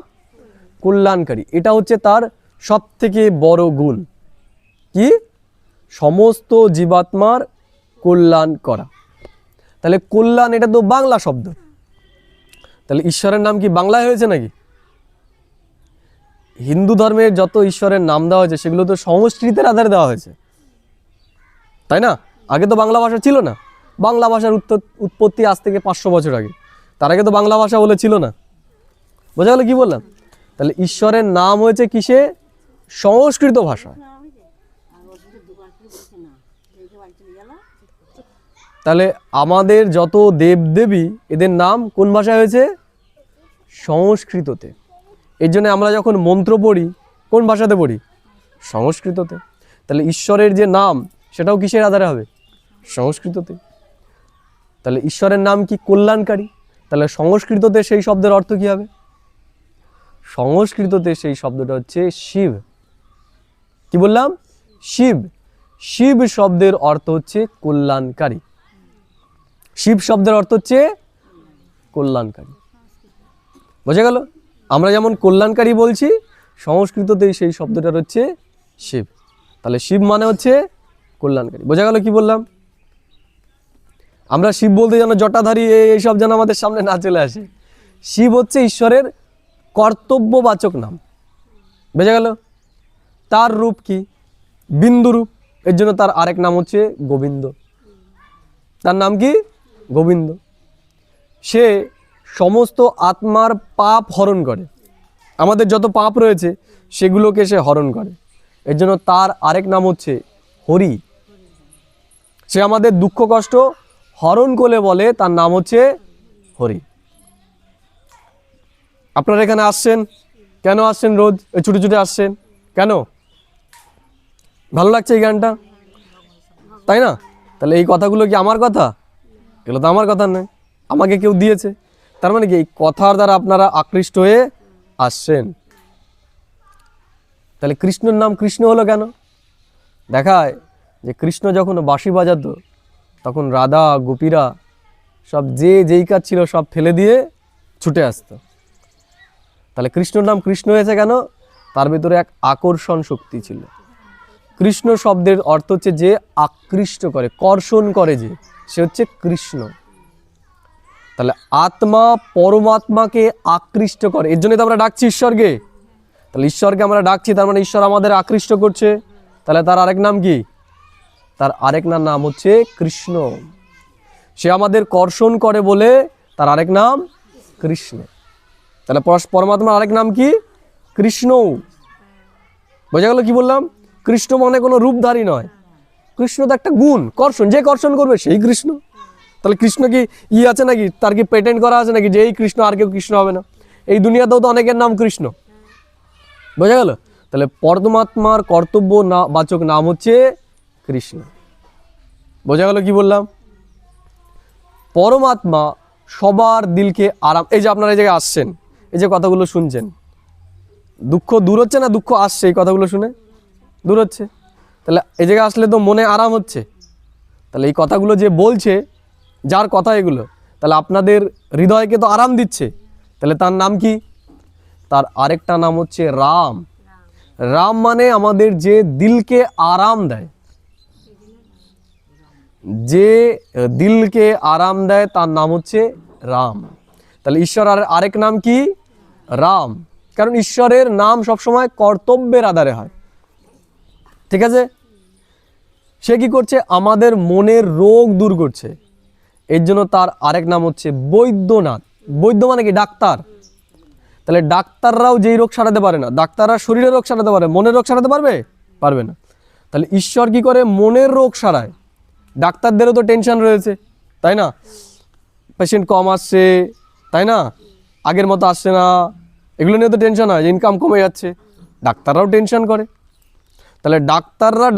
কল্যাণকারী। এটা হচ্ছে তার সব থেকে বড় গুণ। কি? সমস্ত জীবাত্মার কল্যাণ করা। তাহলে কল্যাণ, এটা তো বাংলা শব্দ। তাহলে ঈশ্বরের নাম কি বাংলায় হয়েছে নাকি? হিন্দু ধর্মের যত ঈশ্বরের নাম দেওয়া হয়েছে সেগুলো তো সংস্কৃতের আধারে দেওয়া হয়েছে, তাই না? আগে তো বাংলা ভাষা ছিল না। বাংলা ভাষার উৎপত্তি আজ থেকে 500 বছর আগে। তার আগে তো বাংলা ভাষা বলে ছিল না। বোঝা গেল কি বললাম? তাহলে ঈশ্বরের নাম হয়েছে কিসে? সংস্কৃত ভাষা। তাহলে আমাদের যত দেবদেবী, এদের নাম কোন ভাষায় হয়েছে? সংস্কৃততে। এর জন্য আমরা যখন মন্ত্র পড়ি, কোন ভাষাতে পড়ি? সংস্কৃততে। তাহলে ঈশ্বরের যে নাম, সেটাও কিসের আধারে হবে? সংস্কৃততে। তাহলে ঈশ্বরের নাম কি? কল্যাণকারী। তাহলে সংস্কৃততে সেই শব্দের অর্থ কি হবে? সংস্কৃততে সেই শব্দটা হচ্ছে শিব। কি বললাম? শিব। শিব শব্দের অর্থ হচ্ছে কল্যাণকারী। শিব শব্দের অর্থ হচ্ছে কল্যাণকারী। বোঝা গেল? আমরা যেমন কল্যাণকারী বলছি, সংস্কৃততেই সেই শব্দটা হচ্ছে শিব। তাহলে শিব মানে হচ্ছে কল্যাণকারী। বোঝা গেল কি বললাম? আমরা শিব বলতে যেন জটাধারী এইসব যেন আমাদের সামনে না চলে আসে। শিব হচ্ছে ঈশ্বরের কর্তব্যবাচক নাম। বোঝা গেল? তার রূপ কি? বিন্দু রূপ। এর জন্য তার আরেক নাম হচ্ছে গোবিন্দ। তার নাম কি? গোবিন্দ। সে সমস্ত আত্মার পাপ হরণ করে। আমাদের যত পাপ রয়েছে সেগুলোকে সে হরণ করে। এর জন্য তার আরেক নাম হচ্ছে হরি। সে আমাদের দুঃখ কষ্ট হরণ করে বলে, তার নাম হচ্ছে হরি। আপনারা এখানে আসছেন কেন? আসছেন রোজ ছুটে ছুটে আসছেন কেন? ভালো লাগছে এই গানটা, তাই না? তাহলে এই কথাগুলো কি আমার কথা? এগুলো তো আমার কথা নয়, আমাকে কেউ দিয়েছে। তার মানে কি এই কথার দ্বারা আপনারা আকৃষ্ট হয়ে আসছেন। তাহলে কৃষ্ণের নাম কৃষ্ণ হলো কেন? দেখায় যে কৃষ্ণ যখন বাঁশি বাজাতো, তখন রাধা গোপীরা সব যে যেই কাজ ছিল সব ফেলে দিয়ে ছুটে আসতো। তাহলে কৃষ্ণর নাম কৃষ্ণ হয়েছে কেন? তার ভিতরে এক আকর্ষণ শক্তি ছিল। কৃষ্ণ শব্দের অর্থ হচ্ছে যে আকৃষ্ট করে, কর্ষণ করে, যে সে হচ্ছে কৃষ্ণ। তাহলে আত্মা পরমাত্মাকে আকৃষ্ট করে, এর জন্যই তো আমরা ডাকছি ঈশ্বরকে। তাহলে ঈশ্বরকে আমরা ডাকছি, তার মানে ঈশ্বর আমাদের আকৃষ্ট করছে। তাহলে তার আরেক নাম কি? তার আরেক নাম হচ্ছে কৃষ্ণ। সে আমাদের কর্ষণ করে বলে তার আরেক নাম কৃষ্ণ। তাহলে পরমাত্মার আরেক নাম কি? কৃষ্ণ। বোঝা গেল কি বললাম? কৃষ্ণ মানে কোনো রূপধারী নয়। কৃষ্ণ তো একটা গুণ, কর্ষণ। যে কর্ষণ করবে সেই কৃষ্ণ। তাহলে কৃষ্ণ কি আছে নাকি? তার কি পেটেন্ট করা আছে নাকি যে এই কৃষ্ণ, আর কেউ কৃষ্ণ হবে না? এই দুনিয়াতেও তো অনেকের নাম কৃষ্ণ। বোঝা গেল? তাহলে পরমাত্মার কর্তব্য বাচক নাম হচ্ছে কৃষ্ণ। বোঝা গেল কি বললাম? পরমাত্মা সবার দিলকে আরাম। এই যে আপনারা এই জায়গায় আসছেন, এই যে কথাগুলো শুনছেন, দুঃখ দূর হচ্ছে না? দুঃখ আসছে এই কথাগুলো শুনে? দূর হচ্ছে। তাহলে এই জায়গায় আসলে তো মনে আরাম হচ্ছে। তাহলে এই কথাগুলো যে বলছে, যার কথা এগুলো, তাহলে আপনাদের হৃদয়কে তো আরাম দিচ্ছে। তাহলে তার নাম কি? তার আরেকটা নাম হচ্ছে রাম। রাম মানে আমাদের যে দিলকে আরাম দেয়, যে দিলকে আরাম দেয়, তার নাম হচ্ছে রাম। তাহলে ঈশ্বর আরেক নাম কি? রাম। কারণ ঈশ্বরের নাম সবসময় কর্তব্যের আধারে হয়। ঠিক আছে? সে কি করছে? আমাদের মনের রোগ দূর করছে। এর জন্য তার আরেক নাম হচ্ছে বৈদ্যনাথ। বৈদ্য মানে কি? ডাক্তার। তাহলে ডাক্তাররাও যেই রোগ সারাতে পারে না, ডাক্তাররা শরীরের রোগ সারাতে পারে, মনের রোগ সারাতে পারবে? পারবে না। তাহলে ঈশ্বর কি করে? মনের রোগ সারায়। ডাক্তারদেরও তো টেনশন রয়েছে, তাই না? পেশেন্ট কম আসছে, তাই না? আগের মতো আসছে না, এগুলো নিয়ে তো টেনশন হয়, ইনকাম কমে যাচ্ছে, ডাক্তাররাও টেনশন করে। তাহলে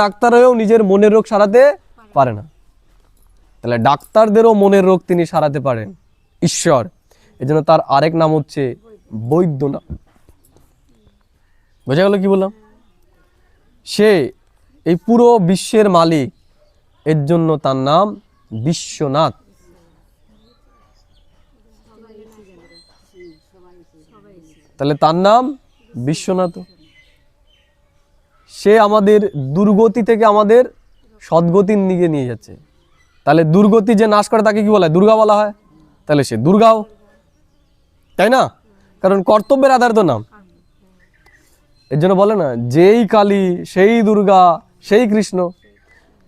ডাক্তার হয়েও নিজের মনের রোগ সারাতে পারে না। তাহলে ডাক্তারদেরও মনের রোগ তিনি সারাতে পারেন, ঈশ্বর। এই জন্য তার আরেক নাম হচ্ছে বৈদ্যনাথ। বোঝা গেল কি বললাম? সে এই পুরো বিশ্বের মালিক, এর জন্য তার নাম বিশ্বনাথ। তাহলে তার নাম বিশ্বনাথ। সে আমাদের দুর্গতি থেকে আমাদের সদ্গতির দিকে নিয়ে যাচ্ছে। তাহলে দুর্গতি যে নাশ করে তাকে কি বলা হয়? দুর্গা বলা হয়। তাহলে সে দুর্গাও, তাই না? কারণ কর্তব্যের আধারিত নাম। এর জন্য বলে না, যেই কালী সেই দুর্গা সেই কৃষ্ণ।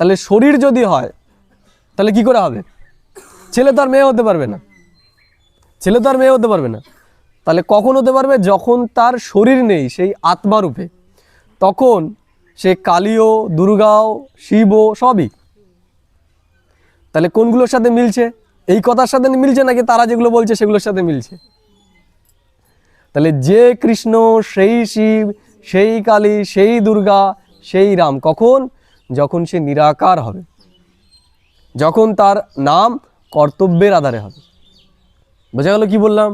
তাহলে শরীর যদি হয় তাহলে কি করে হবে? ছেলে তো আর মেয়ে হতে পারবে না, ছেলে তো আর মেয়ে হতে পারবে না। তাহলে কখন হতে পারবে? যখন তার শরীর নেই, সেই আত্মারূপে, তখন সে কালীও, দুর্গাও, শিবও সবই। তাহলে কোনগুলোর সাথে মিলছে? এই কথার সাথে মিলছে নাকি তারা যেগুলো বলছে সেগুলোর সাথে মিলছে? তাহলে যে কৃষ্ণ সেই শিব সেই কালী সেই দুর্গা সেই রাম, কখন? যখন সে নিরাকার হবে, যখন তার নাম কর্তব্যের আধারে হবে। বোঝা গেল কি বললাম?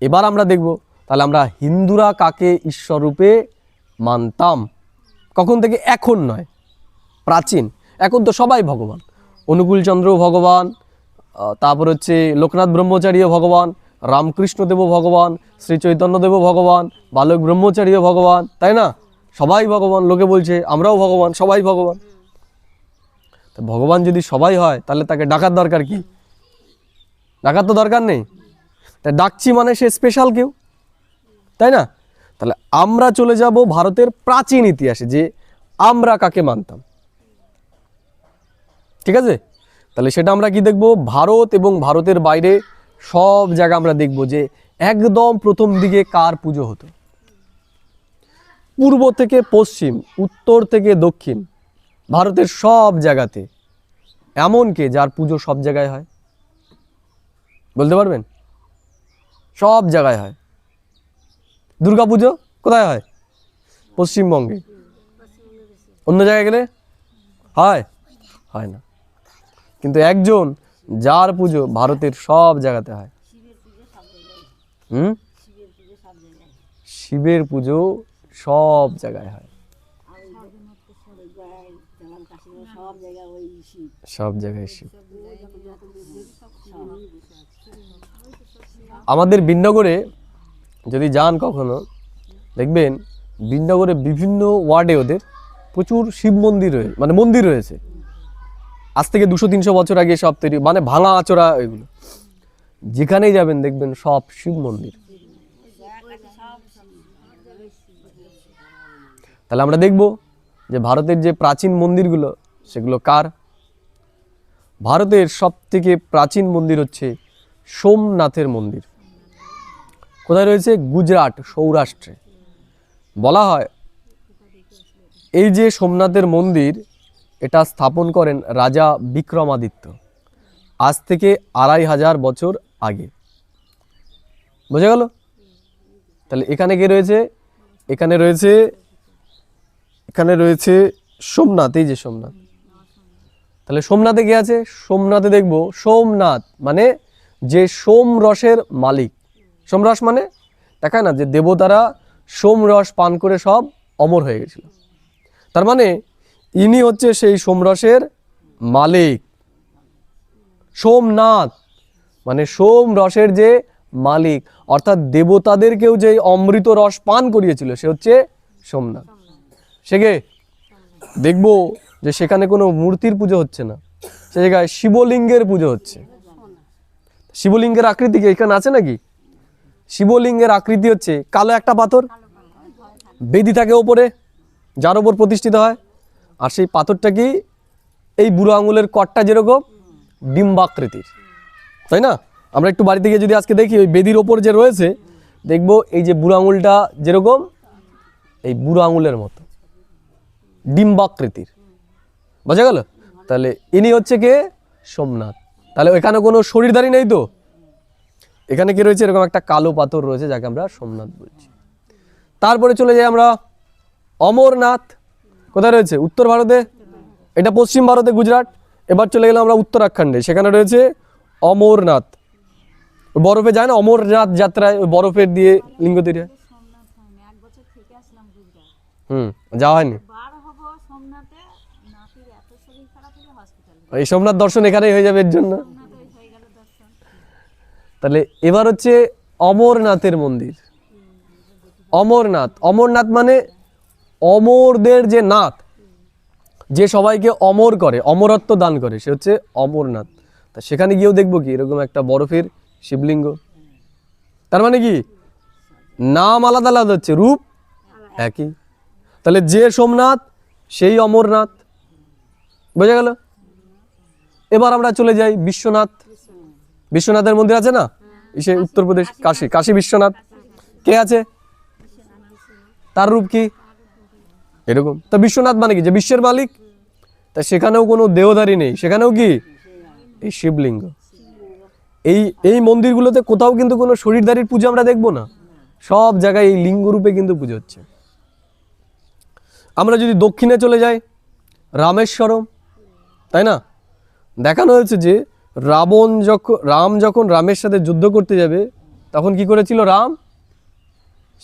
এবার আমরা দেখব, তাহলে আমরা হিন্দুরা কাকে ঈশ্বর রূপে মানতাম, কখন থেকে? এখন নয়, প্রাচীন। এখন তো সবাই ভগবান, অনুকূলচন্দ্র ভগবান, তারপর হচ্ছে লোকনাথ ব্রহ্মচারীও ভগবান, রামকৃষ্ণদেবও ভগবান, শ্রী চৈতন্যদেবও ভগবান, বালক ব্রহ্মচারীও ভগবান, তাই না? সবাই ভগবান। লোকে বলছে আমরাও ভগবান, সবাই ভগবান। তো ভগবান যদি সবাই হয় তাহলে তাকে ডাকার দরকার কি? ডাকার তো দরকার নেই। তাই ডাকছি মানে সে স্পেশাল কেউ, তাই না? তাহলে আমরা চলে যাব ভারতের প্রাচীন ইতিহাসে, যে আমরা কাকে মানতাম। ঠিক আছে? তাহলে সেটা আমরা কি দেখব? ভারত এবং ভারতের বাইরে সব জায়গা আমরা দেখব যে একদম প্রথম দিকে কার পুজো হতো। পূর্ব থেকে পশ্চিম, উত্তর থেকে দক্ষিণ, ভারতের সব জায়গাতে এমন কে যার পুজো সব জায়গায় হয়? বলতে পারবেন? সব জায়গায় হয়। দুর্গা পুজো কোথায় হয়? পশ্চিমবঙ্গে। অন্য জায়গায় গেলে হয়? হয় না। কিন্তু একজন যার পুজো ভারতের সব জায়গাতে হয়। শিবের পুজো সব জায়গায় হয়, সব জায়গায় শিব। আমাদের বিন্নগরে যদি যান কখনো, দেখবেন বিন্নগরে বিভিন্ন ওয়ার্ডে ওদের প্রচুর শিব মন্দির রয়েছে, মানে মন্দির রয়েছে। আজ থেকে 200-300 বছর আগে সব তৈরি, মানে ভাঙা আচরা এগুলো। যেখানেই যাবেন দেখবেন সব শিব মন্দির। তাহলে আমরা দেখব যে ভারতের যে প্রাচীন মন্দিরগুলো সেগুলো কার। ভারতের সবথেকে প্রাচীন মন্দির হচ্ছে সোমনাথের মন্দির। কোথায় রয়েছে? গুজরাট, সৌরাষ্ট্রে। বলা হয় এই যে সোমনাথের মন্দির, এটা স্থাপন করেন রাজা বিক্রমাদিত্য, আজ থেকে 2500 বছর আগে। বোঝা গেল? তাহলে এখানে কে রয়েছে? এখানে রয়েছে সোমনাথ, এই যে সোমনাথ। তাহলে সোমনাথে কে আছে? সোমনাথে দেখব সোমনাথ মানে যে সোম রসের মালিক। সোমরস মানে দেখায় না যে দেবতারা সোম রস পান করে সব অমর হয়ে গেছিল। তার মানে ইনি হচ্ছে সেই সোমরসের মালিক। সোমনাথ মানে সোম রসের যে মালিক, অর্থাৎ দেবতাদেরকেও যে অমৃত রস পান করিয়েছিল সে হচ্ছে সোমনাথ। সেকে দেখব যে সেখানে কোনো মূর্তির পুজো হচ্ছে না, সে জায়গায় শিবলিঙ্গের পুজো হচ্ছে। শিবলিঙ্গের আকৃতি কি এখানে আছে নাকি? শিবলিঙ্গের আকৃতি হচ্ছে কালো একটা পাথর, বেদি থাকে ওপরে, যার ওপর প্রতিষ্ঠিত হয়। আর সেই পাথরটা কি এই বুড়ো আঙুলের কটটা যেরকম ডিম্বাকৃতির, তাই না? আমরা একটু বাড়িতে গিয়ে যদি আজকে দেখি ওই বেদির ওপর যে রয়েছে, দেখবো এই যে বুড়ো আঙুলটা যেরকম এই বুড়ো আঙুলের মতো ডিম্বাকৃতির, বোঝা গেল? তাহলে ইনি হচ্ছে কে? সোমনাথ। তাহলে এখানে কোনো শরীরধারী নেই তো, এখানে কি রয়েছে? এরকম একটা কালো পাথর রয়েছে যাকে আমরা সোমনাথ বলছি। তারপরে চলে যাই আমরা অমরনাথ। কোথায় রয়েছে? উত্তর ভারতে, এটা পশ্চিম ভারতে গুজরাট। এবার চলে গেলাম আমরা উত্তরাখণ্ডে, সেখানে রয়েছে অমরনাথ। বরফে যায় না অমরনাথ যাত্রায়, ওই বরফের দিয়ে লিঙ্গ তৈরি হয়। যাওয়া হয়নি। এই সোমনাথ দর্শন এখানেই হয়ে যাবে এর জন্য। তাহলে এবার হচ্ছে অমরনাথের মন্দির। অমরনাথ, অমরনাথ মানে অমরদের যে নাথ, যে সবাইকে অমর করে, অমরত্ব দান করে, সে হচ্ছে অমরনাথ। তা সেখানে গিয়েও দেখবো কি এরকম একটা বরফের শিবলিঙ্গ। তার মানে কি নাম আলাদা আলাদা হচ্ছে, রূপ একই। তাহলে যে সোমনাথ সেই অমরনাথ, বোঝা গেল? এবার আমরা চলে যাই বিশ্বনাথ। বিশ্বনাথের মন্দির আছে না, সে উত্তরপ্রদেশ, কাশী, কাশী বিশ্বনাথ। কে আছে? তার রূপ কি? এরকম। তা বিশ্বনাথ মানে কি? যে বিশ্বের মালিক। তা সেখানেও কোনো দেহধারী নেই, সেখানেও কি এই শিবলিঙ্গ। এই মন্দিরগুলোতে কোথাও কিন্তু কোনো শরীরধারীর পুজো আমরা দেখবো না, সব জায়গায় এই লিঙ্গ রূপে কিন্তু পুজো হচ্ছে। আমরা যদি দক্ষিণে চলে যাই রামেশ্বরম, তাই না? দেখানো হয়েছে যে রাম যখন রামের সাথে যুদ্ধ করতে যাবে তখন কি করেছিল? রাম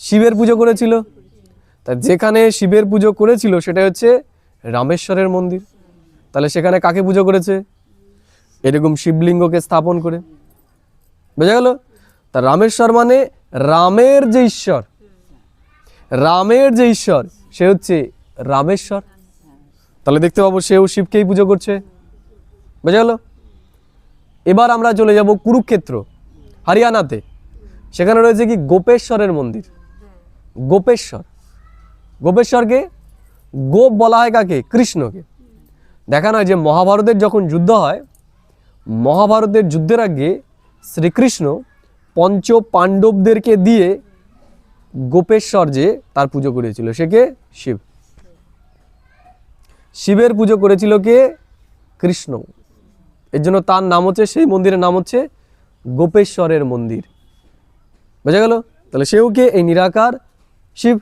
শিবের পুজো করেছিল। তা যেখানে শিবের পুজো করেছিল সেটা হচ্ছে রামেশ্বরের মন্দির। তাহলে সেখানে কাকে পুজো করেছে? এরকম শিবলিঙ্গকে স্থাপন করে, বোঝা গেল? তা রামেশ্বর মানে রামের যে ঈশ্বর, রামের যে ঈশ্বর সে হচ্ছে রামেশ্বর। তাহলে দেখতে পাবো সেও শিবকেই পুজো করছে, বোঝা গেল? এবার আমরা চলে যাব কুরুক্ষেত্র, হরিয়ানাতে। সেখানে রয়েছে কি গোপেশ্বরের মন্দির। গোপেশ্বর, গোপেশ্বরকে গোপ বলা হয় কাকে? কৃষ্ণকে। দেখানো হয় যে মহাভারতের যখন যুদ্ধ হয়, মহাভারতের যুদ্ধের আগে শ্রীকৃষ্ণ পঞ্চ পাণ্ডবদেরকে দিয়ে গোপেশ্বর যে তার পুজো করেছিল, সে কে? শিব। শিবের পুজো করেছিল কে? কৃষ্ণ। এর জন্য তার নাম হচ্ছে, সেই মন্দিরের নাম হচ্ছে গোপেশ্বরের মন্দির, বোঝা গেল? তাহলে সেও কে? এই নিরাকার শিব।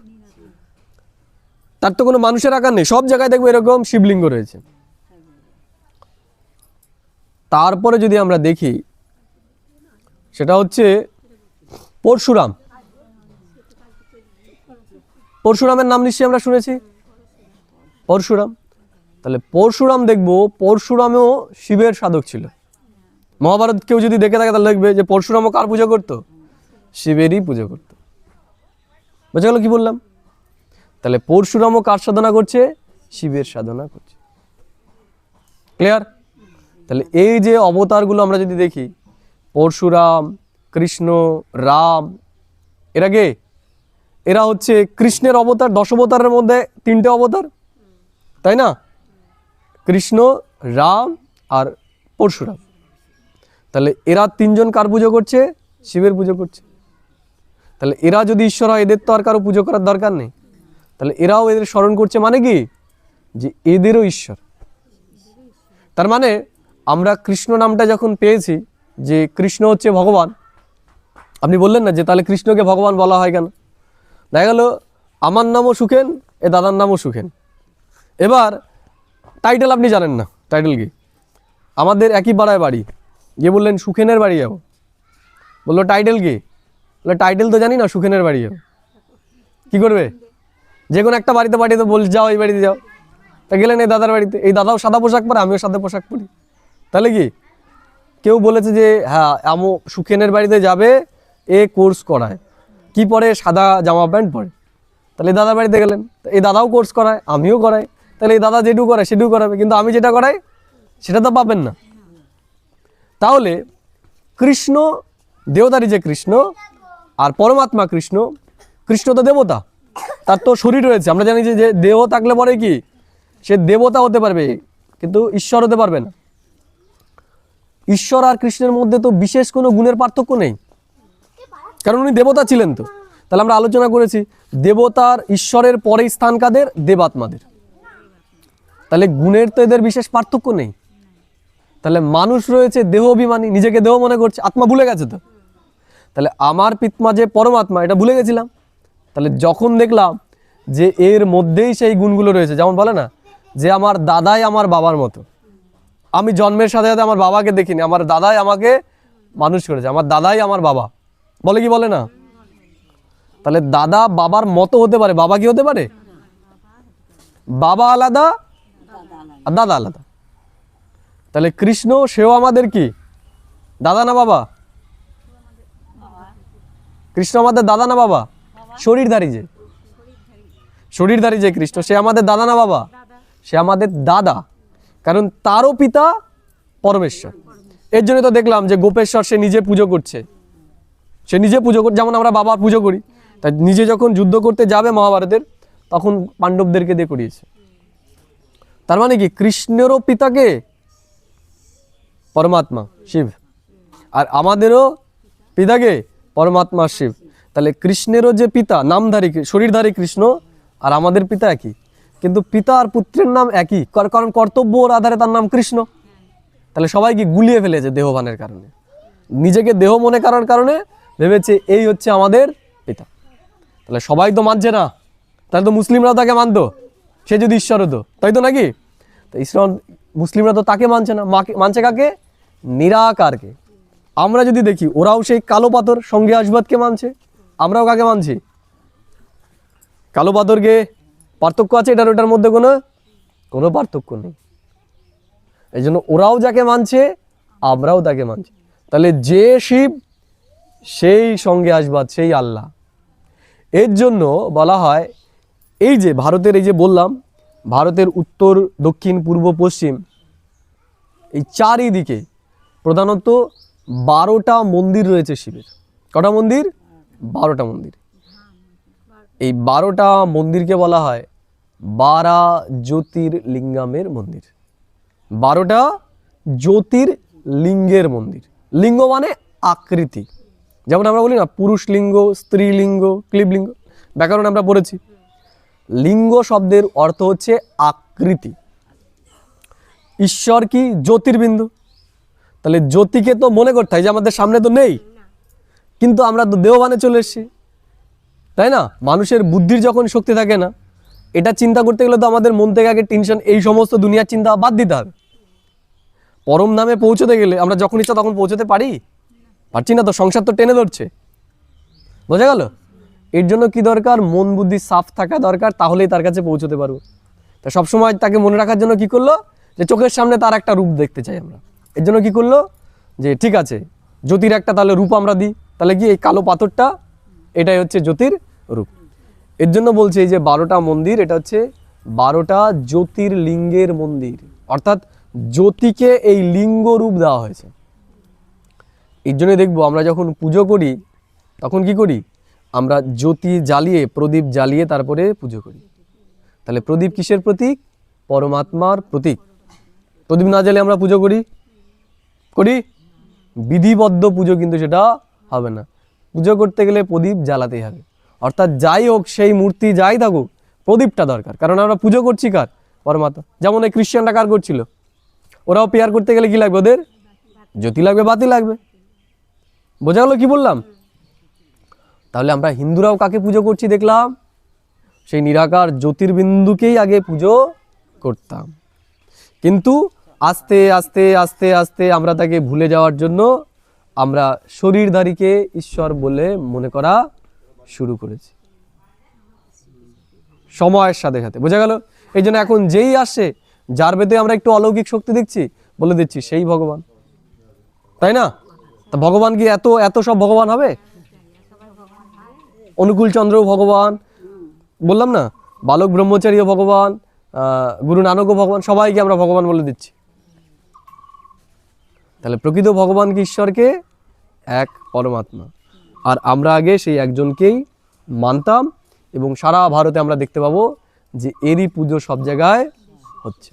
তার তো কোনো মানুষের আকার নেই, সব জায়গায় দেখবো এরকম শিবলিঙ্গ রয়েছে। তারপরে যদি আমরা দেখি সেটা হচ্ছে পরশুরাম। পরশুরামের নাম নিশ্চয়ই আমরা শুনেছি, পরশুরাম। তাহলে পরশুরাম দেখবো, পরশুরামও শিবের সাধক ছিল। মহাভারত কেউ যদি দেখে থাকে তাহলে দেখবে যে পরশুরামও কার পুজো করতো? শিবেরই পুজো করতো, বোঝা গেল কি বললাম? তাহলে পরশুরামও কার সাধনা করছে? শিবের সাধনা করছে। ক্লিয়ার? তাহলে এই যে অবতারগুলো আমরা যদি দেখি, পরশুরাম, কৃষ্ণ, রাম, এরা কে? এরা হচ্ছে কৃষ্ণের অবতার। 10 অবতারের মধ্যে 3টে অবতার, তাই না? কৃষ্ণ, রাম আর পরশুরাম। তাহলে এরা 3জন কার পুজো করছে? শিবের পুজো করছে। তাহলে এরা যদি ঈশ্বর হয়, এদের তো আর কারো পুজো করার দরকার নেই। তাহলে এরাও এদের স্মরণ করছে, মানে কি যে এদেরও ঈশ্বর। তার মানে আমরা কৃষ্ণ নামটা যখন পেয়েছি যে কৃষ্ণ হচ্ছে ভগবান, আপনি বললেন না যে তাহলে কৃষ্ণকে ভগবান বলা হয় কেন? দেখা গেল আমার নামও সুখেন, এ দাদার নামও সুখেন। এবার টাইটেল আপনি জানেন না, টাইটেল কি? আমাদের একই পাড়ায় বাড়ি, গিয়ে বললেন সুখেনের বাড়ি যাবো, বললো টাইটেল কি? বললো টাইটেল তো জানি না, সুখেনের বাড়ি যাবো। কি করবে? যে কোনো একটা বাড়িতে পাঠিয়ে বল, যাও এই বাড়িতে যাও। তা গেলেন এই দাদার বাড়িতে, এই দাদাও সাদা পোশাক পরে, আমিও সাদা পোশাক পরি। তাহলে কি কেউ বলেছে যে হ্যাঁ আমো সুখেনের বাড়িতে যাবে, এ কোর্স করায়, কি পরে? সাদা জামা প্যান্ট পরে। তাহলে এই দাদার বাড়িতে গেলেন, এই দাদাও কোর্স করায়, আমিও করাই। তাহলে এই দাদা যেটুকু করায় সেটুকু করাবে, কিন্তু আমি যেটা করাই সেটা তো পাবেন না। তাহলে কৃষ্ণ দেবতারই যে কৃষ্ণ, আর পরমাত্মা কৃষ্ণ, কৃষ্ণ তো দেবতা, তার তো শরীর রয়েছে। আমরা জানি যে দেহ থাকলে পরে কি সে দেবতা হতে পারবে, কিন্তু ঈশ্বর হতে পারবে না। ঈশ্বর আর কৃষ্ণের মধ্যে তো বিশেষ কোনো গুণের পার্থক্য নেই, কারণ উনি দেবতা ছিলেন। তো তাহলে আমরা আলোচনা করেছি দেবতার ঈশ্বরের পরে স্থান কাদের? দেবাত্মাদের। তাহলে গুণের তো এদের বিশেষ পার্থক্য নেই। তাহলে মানুষ রয়েছে দেহ অভিমানী, নিজেকে দেহ মনে করছে, আত্মা ভুলে গেছে। তো তাহলে আমার পিতমা যে পরমাত্মা, এটা ভুলে গেছিলাম। তাহলে যখন দেখলাম যে এর মধ্যেই সেই গুণগুলো রয়েছে, যেমন বলে না যে আমার দাদাই আমার বাবার মতো, আমি জন্মের সাথে সাথে আমার বাবাকে দেখিনি, আমার দাদাই আমাকে মানুষ করেছে, আমার দাদাই আমার বাবা, বলে কি বলে না? তাহলে দাদা বাবার মতো হতে পারে, বাবা কি হতে পারে? বাবা আলাদা আর দাদা আলাদা। তাহলে কৃষ্ণ সেও আমাদের কি দাদা না বাবা? কৃষ্ণ আমাদের দাদা না বাবা? শরীরধারী যে, শরীরধারী যে কৃষ্ণ, সে আমাদের দাদা না বাবা? সে আমাদের দাদা, কারণ তারও পিতা পরমেশ্বর। এর জন্য তো দেখলাম যে গোপেশ্বর সে নিজে পুজো করছে, সে নিজে পুজো করছে, যেমন আমরা বাবার পুজো করি। তাই নিজে যখন যুদ্ধ করতে যাবে মহাভারতের, তখন পাণ্ডবদেরকে দিয়ে করিয়েছে। তার মানে কি কৃষ্ণেরও পিতাকে পরমাত্মা শিব, আর আমাদেরও পিতাকে পরমাত্মা শিব। তাহলে কৃষ্ণেরও যে পিতা নামধারী শরীরধারী কৃষ্ণ, আর আমাদের পিতা একই, কিন্তু পিতা আর পুত্রের নাম একই, কারণ কর্তব্য ওর আধারে তার নাম কৃষ্ণ। তাহলে সবাই কি গুলিয়ে ফেলেছে দেহবানের কারণে, নিজেকে দেহ মনে করার কারণে ভেবেছে এই হচ্ছে আমাদের পিতা। তাহলে সবাই তো মানছে না, তাহলে তো মুসলিমরাও তাকে মানতো, সে যদি ঈশ্বর হতো, তাই তো নাকি? তো ইসলাম মুসলিমরা তো তাকে মানছে না, মানছে কাকে? নিরাকারকে। আমরা যদি দেখি ওরাও সেই কালো পাথর সঙ্গে আসবাদকে মানছে, আমরাও কাকে মানছি? কালো পাথরকে। পার্থক্য আছে এটার ওটার মধ্যে? কোনো পার্থক্য নেই। এই জন্য ওরাও যাকে মানছে আমরাও তাকে মানছি। তাহলে যে শিব সেই সঙ্গে আসবাদ, সেই আল্লাহ। এর জন্য বলা হয় এই যে ভারতের, এই যে বললাম ভারতের উত্তর দক্ষিণ পূর্ব পশ্চিম এই চারিদিকে প্রধানত 12টা মন্দির রয়েছে শিবের। কটা মন্দির? 12টা মন্দির। এই 12টা মন্দিরকে বলা হয় 12 জ্যোতির্লিঙ্গামের মন্দির। 12টা জ্যোতির্লিঙ্গের মন্দির। লিঙ্গ মানে আকৃতি, যেমন আমরা বলি না পুরুষ লিঙ্গ, স্ত্রীলিঙ্গ, ক্লীবলিঙ্গ, ব্যাকরণ আমরা পড়েছি। লিঙ্গ শব্দের অর্থ হচ্ছে আকৃতি। ঈশ্বর কি? জ্যোতির্বিন্দু। তাহলে জ্যোতিকে তো মনে করতে হয় যে আমাদের সামনে তো নেই, কিন্তু আমরা তো দেহবানে চলে এসেছি, তাই না? মানুষের বুদ্ধির যখন শক্তি থাকে না, এটা চিন্তা করতে গেলে তো আমাদের মন থেকে আগে টেনশন, এই সমস্ত দুনিয়ার চিন্তা বাদ দিতে হবে। পরম ধামে পৌঁছতে গেলে আমরা যখন ইচ্ছা তখন পৌঁছতে পারছি না, তো সংসার তো টেনে ধরছে। বোঝা গেল? এর জন্য কি দরকার? মন বুদ্ধি সাফ থাকা দরকার, তাহলেই তার কাছে পৌঁছতে পারবো। তা সবসময় তাকে মনে রাখার জন্য কি করলো? যে চোখের সামনে তার একটা রূপ দেখতে চাই আমরা। এর জন্য কি করলো? যে ঠিক আছে জ্যোতির একটা তাহলে রূপ আমরা দিই, তাহলে কি এই কালো পাথরটা এটাই হচ্ছে জ্যোতির রূপ। এর জন্য বলছে এই যে 12টা মন্দির, এটা হচ্ছে 12টা জ্যোতির্লিঙ্গের মন্দির, অর্থাৎ জ্যোতিকে এই লিঙ্গ রূপ দেওয়া হয়েছে। এর জন্য দেখবো আমরা যখন পুজো করি তখন কি করি? আমরা জ্যোতি জ্বালিয়ে, প্রদীপ জ্বালিয়ে তারপরে পুজো করি। তাহলে প্রদীপ কিসের প্রতীক? পরমাত্মার প্রতীক। প্রদীপ না জ্বালিয়ে আমরা পুজো করি? বিধিবদ্ধ পুজো কিন্তু সেটা হবে না। পুজো করতে গেলে প্রদীপ জ্বালাতেই হবে, অর্থাৎ যাই হোক সেই মূর্তি যাই থাকুক প্রদীপটা দরকার, কারণ আমরা পুজো করছি কার? পরমাত্মা। যেমন এই খ্রিস্টানরা কার করছিল? ওরাও পেয়ার করতে গেলে কি লাগবে? ওদের জ্যোতি লাগবে, বাতি লাগবে। বোঝা গেল কি বললাম? তাহলে আমরা হিন্দুরাও কাকে পুজো করছি দেখলাম? সেই নিরাকার জ্যোতির্বিন্দুকেই আগে পুজো করতাম, কিন্তু আস্তে আস্তে আস্তে আস্তে আমরা তাকে ভুলে যাওয়ার জন্য আমরা শরীরধারীকে ঈশ্বর বলে মনে করা শুরু করেছি সময়ের সাথে সাথে। বোঝা গেল? এই জন্য এখন যেই আসে, যার ভেতরে আমরা একটু অলৌকিক শক্তি দেখছি, বলে দিচ্ছি সেই ভগবান, তাই না? তা ভগবান কি এত এত সব ভগবান হবে? অনুকূল চন্দ্র ভগবান, বললাম না, বালক ব্রহ্মচারীও ভগবান, গুরু নানকও ভগবান, সবাইকে আমরা ভগবান বলে দিচ্ছি। তাহলে প্রকৃত ভগবান কি? ঈশ্বরকে এক পরমাত্মা, আর আমরা আগে সেই একজনকেই মানতাম, এবং সারা ভারতে আমরা দেখতে পাবো যে এরই পুজো সব জায়গায় হচ্ছে।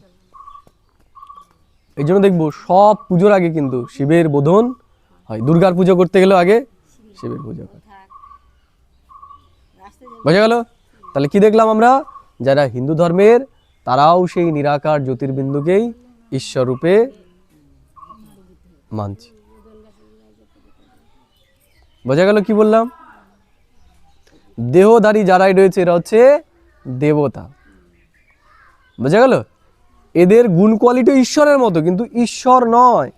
এই জন্য দেখবো সব পুজোর আগে কিন্তু শিবের বোধন হয়। দুর্গার পুজো করতে গেলেও আগে শিবের পুজো করে। বোঝা গেল? তাহলে কি দেখলাম আমরা? যারা হিন্দু ধর্মের তারাও সেই নিরাকার জ্যোতির্বিন্দুকেই ঈশ্বর রূপে মানছে। বোঝা গেল কি বললাম? দেহধারী যারাই রয়েছে এরা হচ্ছে দেবতা। বোঝা গেল? এদের গুণ কোয়ালিটি ঈশ্বরের মতো, কিন্তু ঈশ্বর নয়।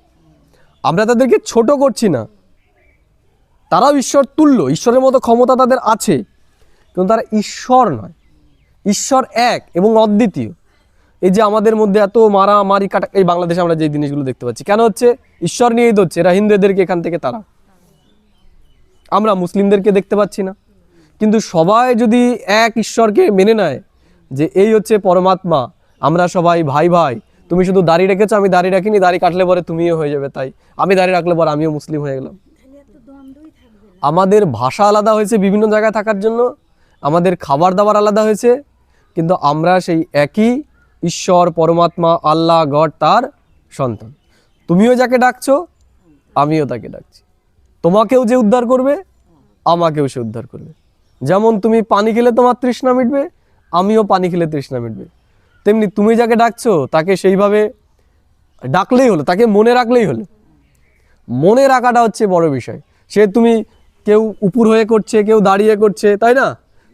আমরা তাদেরকে ছোট করছি না, তারাও ঈশ্বর তুল্য, ঈশ্বরের মতো ক্ষমতা তাদের আছে, কিন্তু তারা ঈশ্বর নয়। ঈশ্বর এক এবং অদ্বিতীয়। এই যে আমাদের মধ্যে এত মারামারি কাটা, এই বাংলাদেশে আমরা যে জিনিসগুলো দেখতে পাচ্ছি কেন হচ্ছে? ঈশ্বর নিয়েই তো হচ্ছে। এরা হিন্দুদেরকে এখান থেকে তারা, আমরা মুসলিমদেরকে দেখতে পাচ্ছি না। কিন্তু সবাই যদি এক ঈশ্বরকে মেনে নেয় যে এই হচ্ছে পরমাত্মা, আমরা সবাই ভাই ভাই, তুমি শুধু দাড়ি রেখেছো, আমি দাড়ি রাখিনি, দাড়ি কাটলে পরে তুমিও হয়ে যাবে, তাই আমি দাড়ি রাখলে পরে আমিও মুসলিম হয়ে গেলাম। আমাদের ভাষা আলাদা হয়েছে বিভিন্ন জায়গায় থাকার জন্য, আমাদের খাবার দাবার আলাদা হয়েছে, কিন্তু আমরা সেই একই ঈশ্বর পরমাত্মা আল্লাহ গড তার সন্তান। তুমিও যাকে ডাকছো আমিও তাকে ডাকছি। তোমাকেও যে উদ্ধার করবে আমাকেও সে উদ্ধার করবে। যেমন তুমি পানি খেলে তোমার তৃষ্ণা মিটবে, আমিও পানি খেলে তৃষ্ণা মিটবে, তেমনি তুমি যাকে ডাকছো তাকে সেইভাবে ডাকলেই হলো, তাকে মনে রাখলেই হলো। মনে রাখাটা হচ্ছে বড় বিষয়। সে তুমি কেউ উপর হয়ে করছে, কেউ দাঁড়িয়ে করছে, তাই না?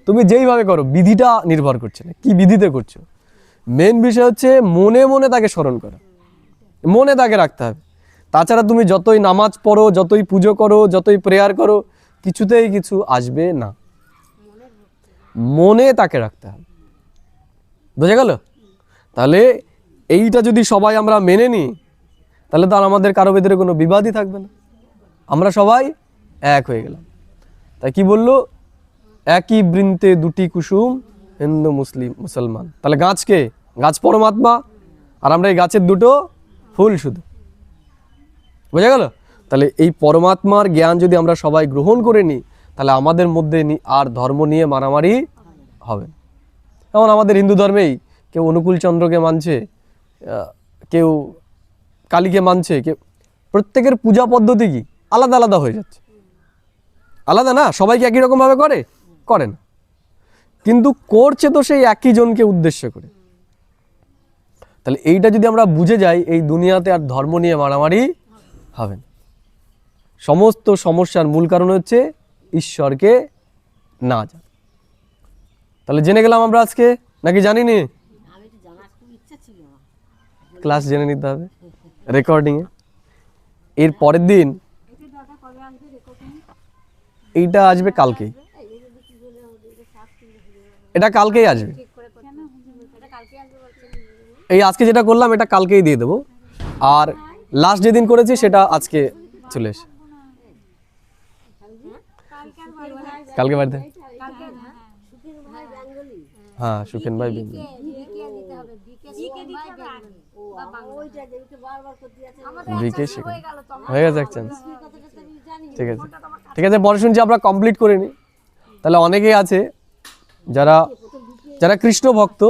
তুমি যেইভাবে করো, বিধিটা নির্ভর করছে না কি বিধিতে করছো। মেন বিষয় হচ্ছে মনে মনে তাকে স্মরণ করা, মনে তাকে রাখতে হবে। তাছাড়া তুমি যতই নামাজ পড়ো, যতই পুজো করো, যতই প্রেয়ার করো, কিছুতেই কিছু আসবে না। মনে তাকে রাখতে হবে। বোঝা গেল? তাহলে এইটা যদি সবাই আমরা মেনে নিই, তাহলে তো আর আমাদের কারো ভেতরে কোনো বিবাদই থাকবে না, আমরা সবাই এক হয়ে গেলাম। তাই কি বললো? একই বৃন্তে দুটি কুসুম, হিন্দু মুসলিম মুসলমান। তাহলে গাছকে, গাছ পরমাত্মা, আর আমরা এই গাছের দুটো ফুল শুধু। বোঝা গেল? তাহলে এই পরমাত্মার জ্ঞান যদি আমরা সবাই গ্রহণ করে নিই, তাহলে আমাদের মধ্যে আর ধর্ম নিয়ে মারামারি হবে না। যেমন আমাদের হিন্দু ধর্মেই কেউ অনুকূল চন্দ্রকে মানছে, কেউ কালীকে মানছে, কেউ, প্রত্যেকের পূজা পদ্ধতি কি আলাদা আলাদা হয়ে যাচ্ছে। আলাদা না, সবাইকে একই রকমভাবে করে না, কিন্তু করছে তো সেই একই জনকে উদ্দেশ্য করে। তাহলে এইটা যদি আমরা বুঝে যাই, এই দুনিয়াতে আর ধর্ম নিয়ে মারামারি হবে না। সমস্ত সমস্যার মূল কারণ হচ্ছে ঈশ্বরকে না জানা। তাহলে জেনে গেলাম আমরা আজকে, নাকি জানিনি? ক্লাস জেনে নিতে হবে রেকর্ডিংয়ে। এর পরের দিন এইটা আসবে কালকেই, এটা কালকেই আসবে। এই আজকে যেটা করলাম এটা কালকেই দিয়ে দেবো, আর লাস্ট যেদিন করেছি সেটা আজকে চলে এসে কালকে বাড়িতে। হ্যাঁ, সুখেন ভাই বেঙ্গলি। হয়ে গেছে এক চান্স। ঠিক আছে, ঠিক আছে, পরে শুনছি আমরা কমপ্লিট করে নিই। তাহলে অনেকেই আছে যারা কৃষ্ণ ভক্ত,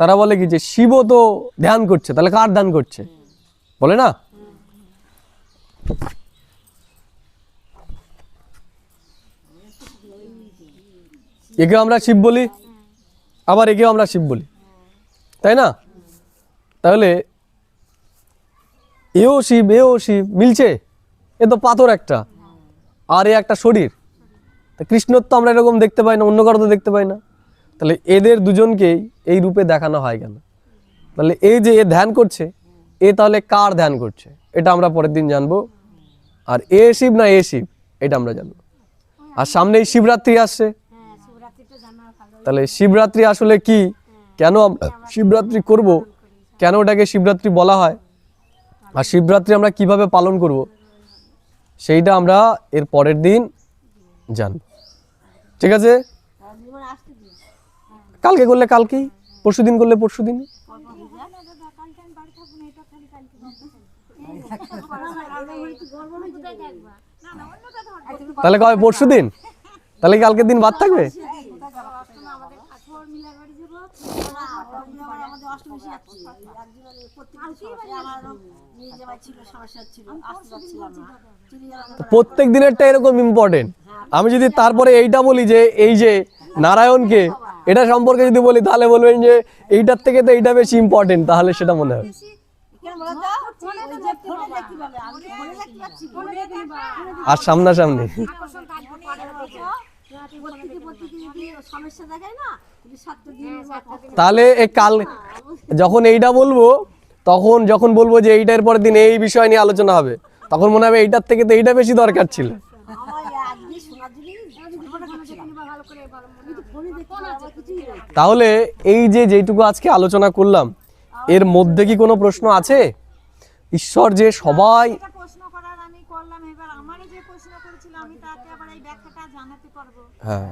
তারা বলে কি যে শিবও তো ধ্যান করছে, তাহলে কার ধ্যান করছে বলে না? একেও আমরা শিব বলি, আবার একেও আমরা শিব বলি, তাই না? তাহলে এও শিব মিলছে? এ তো পাথর একটা, আর এ একটা শরীর। কৃষ্ণর তো আমরা এরকম দেখতে পাই না, অন্য কারো তো দেখতে পাই না। তাহলে এদের দুজনকেই এই রূপে দেখানো হয় কেন? তাহলে এই যে এ ধ্যান করছে, এ তাহলে কার ধ্যান করছে এটা আমরা পরের দিন জানবো। আর এ শিব না এ শিব এটা আমরা জানবো। আর সামনেই শিবরাত্রি আসছে, তাহলে শিবরাত্রি আসলে কি, কেন শিবরাত্রি করব, কেন ওটাকে শিবরাত্রি বলা হয়, আর শিবরাত্রি আমরা কিভাবে পালন করব, সেইটা আমরা এর পরের দিন জানব। ঠিক আছে? কালকে করলে কালকেই, পরশুদিন করলে পরশুদিন। তাহলে কবে? পরশুদিন। তাহলে কালকের দিন বাদ থাকবে? অষ্টমী যাচ্ছি একজনের প্রত্যেকদিন আমারও নিয়ে যাওয়া ছিল, সমস্যা ছিল, আসতে পারছিলাম না। প্রত্যেক দিনেরটা এরকম ইম্পর্টেন্ট। আমি যদি তারপরে এইটা বলি যে এই যে নারায়ণকে এটা সম্পর্কে যদি বলি তাহলে বলবেন যে এইটার থেকে তো এইটা বেশি ইম্পর্টেন্ট, তাহলে সেটা মনে হয়। আর সামনাসামনি তাহলে এই কাল যখন এইটা বলবো, তখন যখন বলবো যে এইটার পরের দিন এই বিষয় নিয়ে আলোচনা হবে, তখন মনে হবে এইটার থেকে তো এইটা বেশি দরকার ছিল। তাহলে এই যে যেটুকু আজকে আলোচনা করলাম, এর মধ্যে কি কোনো প্রশ্ন আছে? ঈশ্বর যে সবাই, হ্যাঁ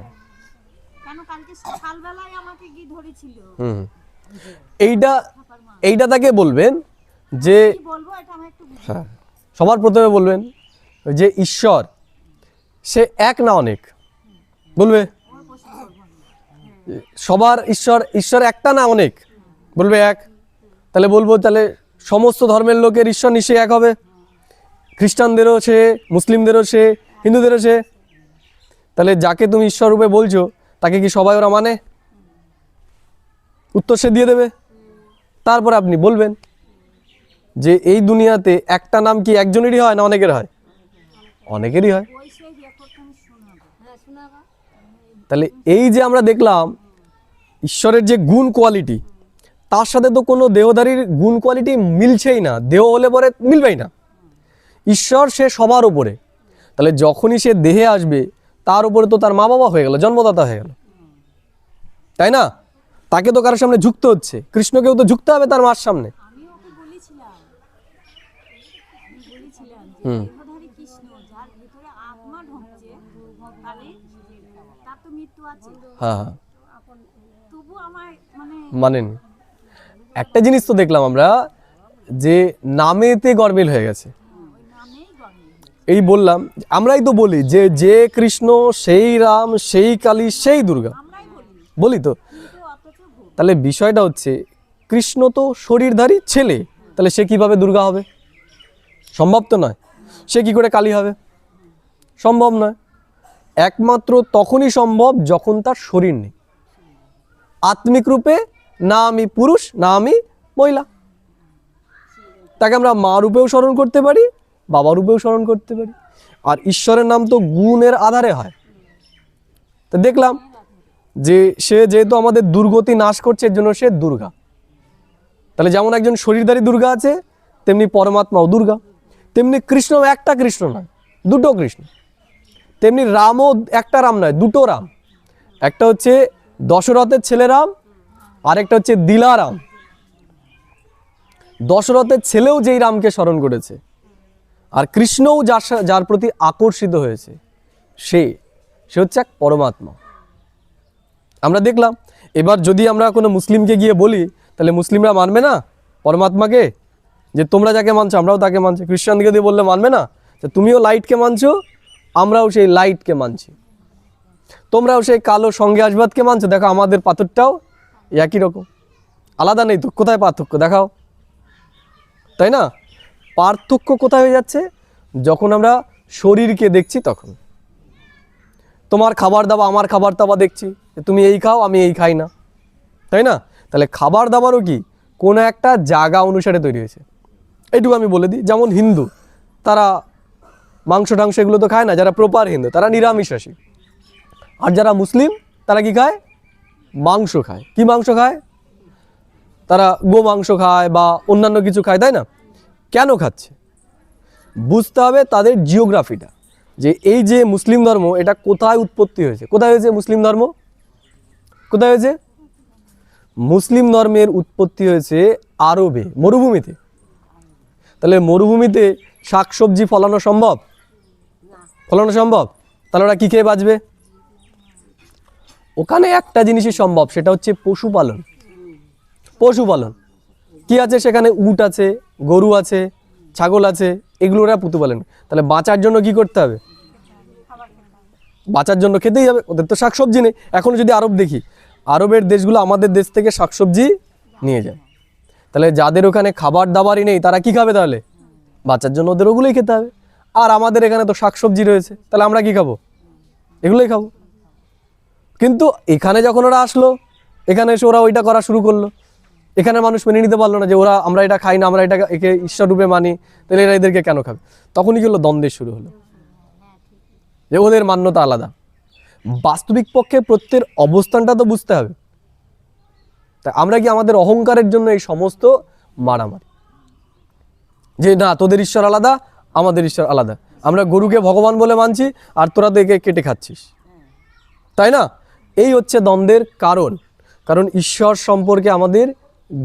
এইটা তাকে বলবেন যে হ্যাঁ সবার প্রথমে বলবেন যে ঈশ্বর সে এক না অনেক, বলবে সবার ঈশ্বর একটা না অনেক, বলবে এক। তাহলে বলবো তাহলে সমস্ত ধর্মের লোকের ঈশ্বর নিশ্চয়ই এক হবে, খ্রিস্টানদেরও সে, মুসলিমদেরও সে, হিন্দুদেরও সে। তাহলে যাকে তুমি ঈশ্বর রূপে বলছো তাকে কি সবাই ওরা মানে? উত্তর সে দিয়ে দেবে। তারপর আপনি বলবেন যে এই দুনিয়াতে একটা নাম কি একজনেরই হয় না অনেকের হয়? অনেকেরই হয়। তাহলে এই যে আমরা দেখলাম ঈশ্বরের যে গুণ কোয়ালিটি, তার সাথে তো কোনো দেহধারীর গুণ কোয়ালিটি মিলছেই না, দেহ হলে পরে মিলবেই না। ঈশ্বর সে সবার উপরে, তাহলে যখনই সে দেহে আসবে তার উপরে তো তার মা বাবা হয়ে গেল, জন্মদাতা হয়ে গেল, তাই না? তাকে তো কারোর সামনে ঝুঁকতে হচ্ছে, কৃষ্ণকেও তো ঝুঁকতে হবে তার মার সামনে। হ্যাঁ মানেন। একটা জিনিস তো দেখলাম আমরা যে নামেতে গরমিল হয়ে গেছে। এই বললাম, আমরাই তো বলি যে যে কৃষ্ণ সেই রাম সেই কালী সেই দুর্গা, বলি তো। তাহলে বিষয়টা হচ্ছে কৃষ্ণ তো শরীরধারী ছেলে, তাহলে সে কিভাবে দুর্গা হবে? সম্ভব তো নয়। সে কি করে কালী হবে? সম্ভব নয়। একমাত্র তখনই সম্ভব যখন তার শরীর নেই, আত্মিক রূপে, না আমি পুরুষ না আমি মহিলা। তাকে আমরা মা রূপেও স্মরণ করতে পারি, বাবা রূপেও স্মরণ করতে পারি। আর ঈশ্বরের নাম তো গুণের আধারে হয়। তো দেখলাম যে সে যেহেতু আমাদের দুর্গতি নাশ করছে, এর জন্য সে দুর্গা। তাহলে যেমন একজন শরীরধারী দুর্গা আছে, তেমনি পরমাত্মাও দুর্গা। তেমনি কৃষ্ণ একটা কৃষ্ণ নয়, দুটো কৃষ্ণ। তেমনি রামও একটা রাম নয়, দুটো রাম। একটা হচ্ছে দশরথের ছেলে রাম, আর একটা হচ্ছে দিলারাম। দশরথের ছেলেও যেই রামকে স্মরণ করেছে, আর কৃষ্ণও যার প্রতি আকর্ষিত হয়েছে, সে হচ্ছে এক পরমাত্মা। আমরা দেখলাম। এবার যদি আমরা কোনো মুসলিমকে গিয়ে বলি, তাহলে মুসলিমরা মানবে না পরমাত্মাকে, যে তোমরা যাকে মানছো আমরাও তাকে মানছি। খ্রিস্টানকে দিয়ে বললে মানবে না, যে তুমিও লাইটকে মানছো, আমরাও সেই লাইটকে মানছি। তোমরাও সেই কালো সঙ্গে আসবাদকে মানছো, দেখো আমাদের পাথরটাও একই রকম, আলাদা নেই তো। কোথায় পার্থক্য দেখাও, তাই না? পার্থক্য কোথায় হয়ে যাচ্ছে? যখন আমরা শরীরকে দেখছি তখন। তোমার খাবার দাবার আমার খাবার দাবার দেখছি, তুমি এই খাও আমি এই খাই না, তাই না? তাহলে খাবার দাবারও কি কোনো একটা জায়গা অনুসারে তৈরি হয়েছে। এইটুকু আমি বলে দিই, যেমন হিন্দু তারা মাংস টাংস এগুলো তো খায় না, যারা প্রপার হিন্দু তারা নিরামিষাশী। আর যারা মুসলিম তারা কি খায়? মাংস খায়। কি মাংস খায়? তারা গো মাংস খায় বা অন্যান্য কিছু খায়, তাই না? কেন খাচ্ছে বুঝতে হবে তাদের জিওগ্রাফিটা, যে এই যে মুসলিম ধর্ম এটা কোথায় উৎপত্তি হয়েছে। কোথায় হয়েছে মুসলিম ধর্ম? কোথায় হয়েছে? মুসলিম ধর্মের উৎপত্তি হয়েছে আরবে, মরুভূমিতে। তাহলে মরুভূমিতে শাকসবজি ফলানো সম্ভব? ফলানো সম্ভব? তাহলে ওরা কী খেয়ে বাঁচবে? ওখানে একটা জিনিসই সম্ভব, সেটা হচ্ছে পশুপালন। পশুপালন কি আছে সেখানে? উট আছে, গরু আছে, ছাগল আছে, এগুলো ওরা প্রতিপালন। তাহলে বাঁচার জন্য কি করতে হবে? বাঁচার জন্য খেতেই হবে। ওদের তো শাকসবজি নেই। এখন যদি আরব দেখি, আরবের দেশগুলো আমাদের দেশ থেকে শাকসবজি নিয়ে যায়। তাহলে যাদের ওখানে খাবার দাবারই নেই তারা কি খাবে তাহলে? বাচ্চার জন্য ওদের ওগুলোই খেতে হবে। আর আমাদের এখানে তো শাকসবজি রয়েছে, তাহলে আমরা কি খাবো? এগুলোই খাবো। কিন্তু এখানে যখন ওরা আসলো, এখানে এসে ওরা ওইটা করা শুরু করলো, এখানে মানুষ মেনে নিতে পারলো না যে ওরা আমরা এটা খাই না, আমরা এটা একে ঈশ্বর রূপে মানি, তাহলে এরা এদেরকে কেন খাবে? তখনই কি হলো? দ্বন্দ্বের শুরু হলো, যে ওদের মান্যতা আলাদা। বাস্তবিক পক্ষে প্রত্যেক অবস্থানটা তো বুঝতে হবে। তা আমরা কি আমাদের অহংকারের জন্য এই সমস্ত মারামারি, যে না তোদের ঈশ্বর আলাদা, আমাদের ঈশ্বর আলাদা, আমরা গরুকে ভগবান বলে মানছি আর তোরা তো একে কেটে খাচ্ছিস, তাই না? এই হচ্ছে দ্বন্দ্বের কারণ। কারণ ঈশ্বর সম্পর্কে আমাদের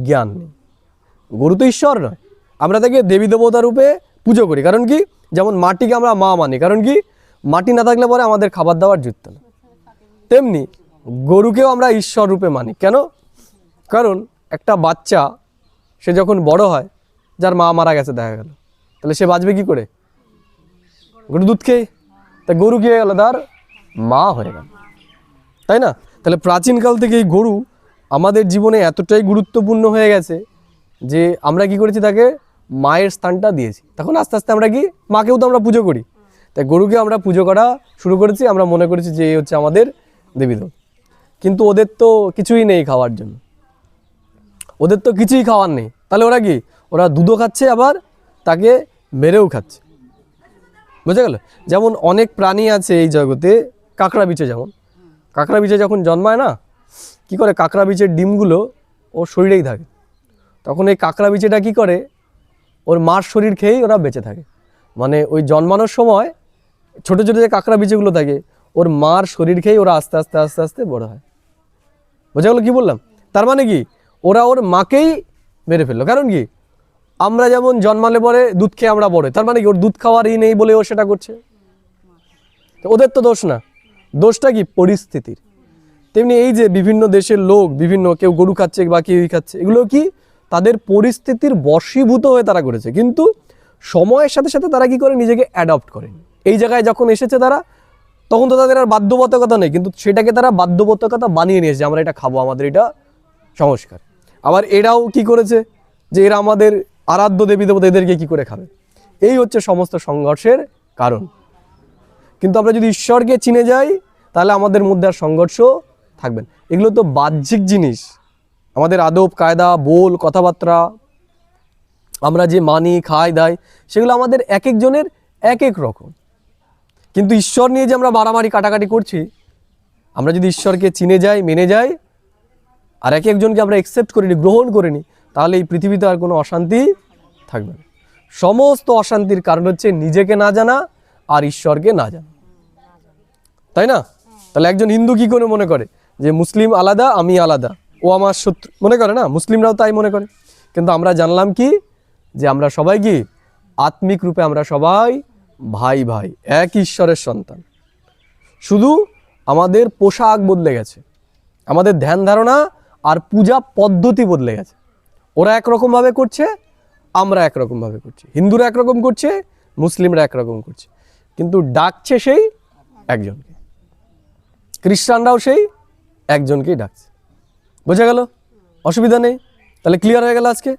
জ্ঞান নেই। গরু তো ঈশ্বর নয়, আমরা তাকে দেবী দেবতা রূপে পুজো করি। কারণ কি? যেমন মাটিকে আমরা মা মানি, কারণ কি? মাটি না থাকলে পরে আমাদের খাবার দাবার জুটত না। তেমনি গরুকেও আমরা ঈশ্বর রূপে মানি। কেন? কারণ একটা বাচ্চা সে যখন বড় হয়, যার মা মারা গেছে দেখা গেল, তাহলে সে বাঁচবে কি করে? গরু দুধ খেয়ে। তা গরু কি হয়ে গেল? তার মা হয়ে গেল, তাই না? তাহলে প্রাচীনকাল থেকে এই গরু আমাদের জীবনে এতটাই গুরুত্বপূর্ণ হয়ে গেছে যে আমরা কি করেছি? তাকে মায়ের স্থানটা দিয়েছি। তখন আস্তে আস্তে আমরা কি, মাকেও তো আমরা পুজো করি, তাই গরুকে আমরা পুজো করা শুরু করেছি। আমরা মনে করেছি যে এই হচ্ছে আমাদের দেবীদেব। কিন্তু ওদের তো কিছুই নেই খাওয়ার জন্য, ওদের তো কিছুই খাওয়ার নেই। তাহলে ওরা কি? ওরা দুধও খাচ্ছে, আবার তাকে মেরেও খাচ্ছে। বুঝা গেল? যেমন অনেক প্রাণী আছে এই জগতে, কাঁকড়া বিছে, যেমন কাঁকড়া বিছে যখন জন্মায় না, কি করে? কাঁকড়া বিছের ডিমগুলো ওর শরীরেই থাকে। তখন এই কাঁকড়া বিছেটা কি করে? ওর মার শরীর খেয়েই ওরা বেঁচে থাকে। মানে ওই জন্মানোর সময় ছোটো ছোটো যে কাঁকড়া বিছেগুলো থাকে, ওর মার শরীর খেয়েই ওরা আস্তে আস্তে আস্তে আস্তে বড় হয়। বোঝা গেলো কি বললাম? তার মানে কি? ওরা ওর মাকেই মেরে ফেললো। কারণ কি? আমরা যেমন জন্মালে পরে দুধ খেয়ে আমরা বড়, তার মানে কি? ওর দুধ খাওয়ারই নেই বলে ও সেটা করছে। তো ওদের তো দোষ না, দোষটা কি? পরিস্থিতির। তেমনি এই যে বিভিন্ন দেশের লোক বিভিন্ন, কেউ গরু খাচ্ছে বা কেউই খাচ্ছে, এগুলো কি? তাদের পরিস্থিতির বশীভূত হয়ে তারা করেছে। কিন্তু সময়ের সাথে সাথে তারা কি করে? নিজেকে অ্যাডপ্ট করে। এই জায়গায় যখন এসেছে তারা, তখন তো তাদের আর বাধ্যবাধকতা নেই, কিন্তু সেটাকে তারা বাধ্যবাধকতা বানিয়ে নিয়েছে, আমরা এটা খাবো, আমাদের এটা সংস্কার। আবার এরাও কি করেছে? যে এরা আমাদের আরাধ্য দেবী দেবতা, এদেরকে কি করে খাবে? এই হচ্ছে সমস্ত সংঘর্ষের কারণ। কিন্তু আমরা যদি ঈশ্বরকে চিনে যাই, তাহলে আমাদের মধ্যে আর সংঘর্ষ থাকবে না। এগুলো তো বাহ্যিক জিনিস, আমাদের আদব কায়দা, বোল, কথাবার্তা, আমরা যে মানি, খাই, দাই, সেগুলো আমাদের এক একজনের এক এক রকম। কিন্তু ঈশ্বর নিয়ে যে আমরা মারামারি কাটাকাটি করছি, আমরা যদি ঈশ্বরকে চিনে যাই, মেনে যাই, আর এক একজনকে আমরা অ্যাকসেপ্ট করিনি, গ্রহণ করিনি, তাহলে এই পৃথিবীতে আর কোনো অশান্তি থাকবে না। সমস্ত অশান্তির কারণ হচ্ছে নিজেকে না জানা আর ঈশ্বরকে না জানা, তাই না? তাহলে একজন হিন্দু কি করে মনে করে যে মুসলিম আলাদা, আমি আলাদা, ও আমার শত্রু মনে করে না? মুসলিমরাও তাই মনে করে। কিন্তু আমরা জানলাম কি? যে আমরা সবাই কি আত্মিক রূপে আমরা সবাই ভাই ভাই, এক ঈশ্বরের সন্তান। শুধু আমাদের পোশাক বদলে গেছে, আমাদের ধ্যান ধারণা আর পূজা পদ্ধতি বদলে গেছে। ওরা একরকমভাবে করছে, আমরা একরকমভাবে করছি। হিন্দুরা একরকম করছে, মুসলিমরা একরকম করছে, কিন্তু ডাকছে সেই একজনকে। খ্রিস্টানরাও সেই একজনকেই ডাকছে। বোঝা গেল? অসুবিধা নেই। তাহলে ক্লিয়ার হয়ে গেল আজকে।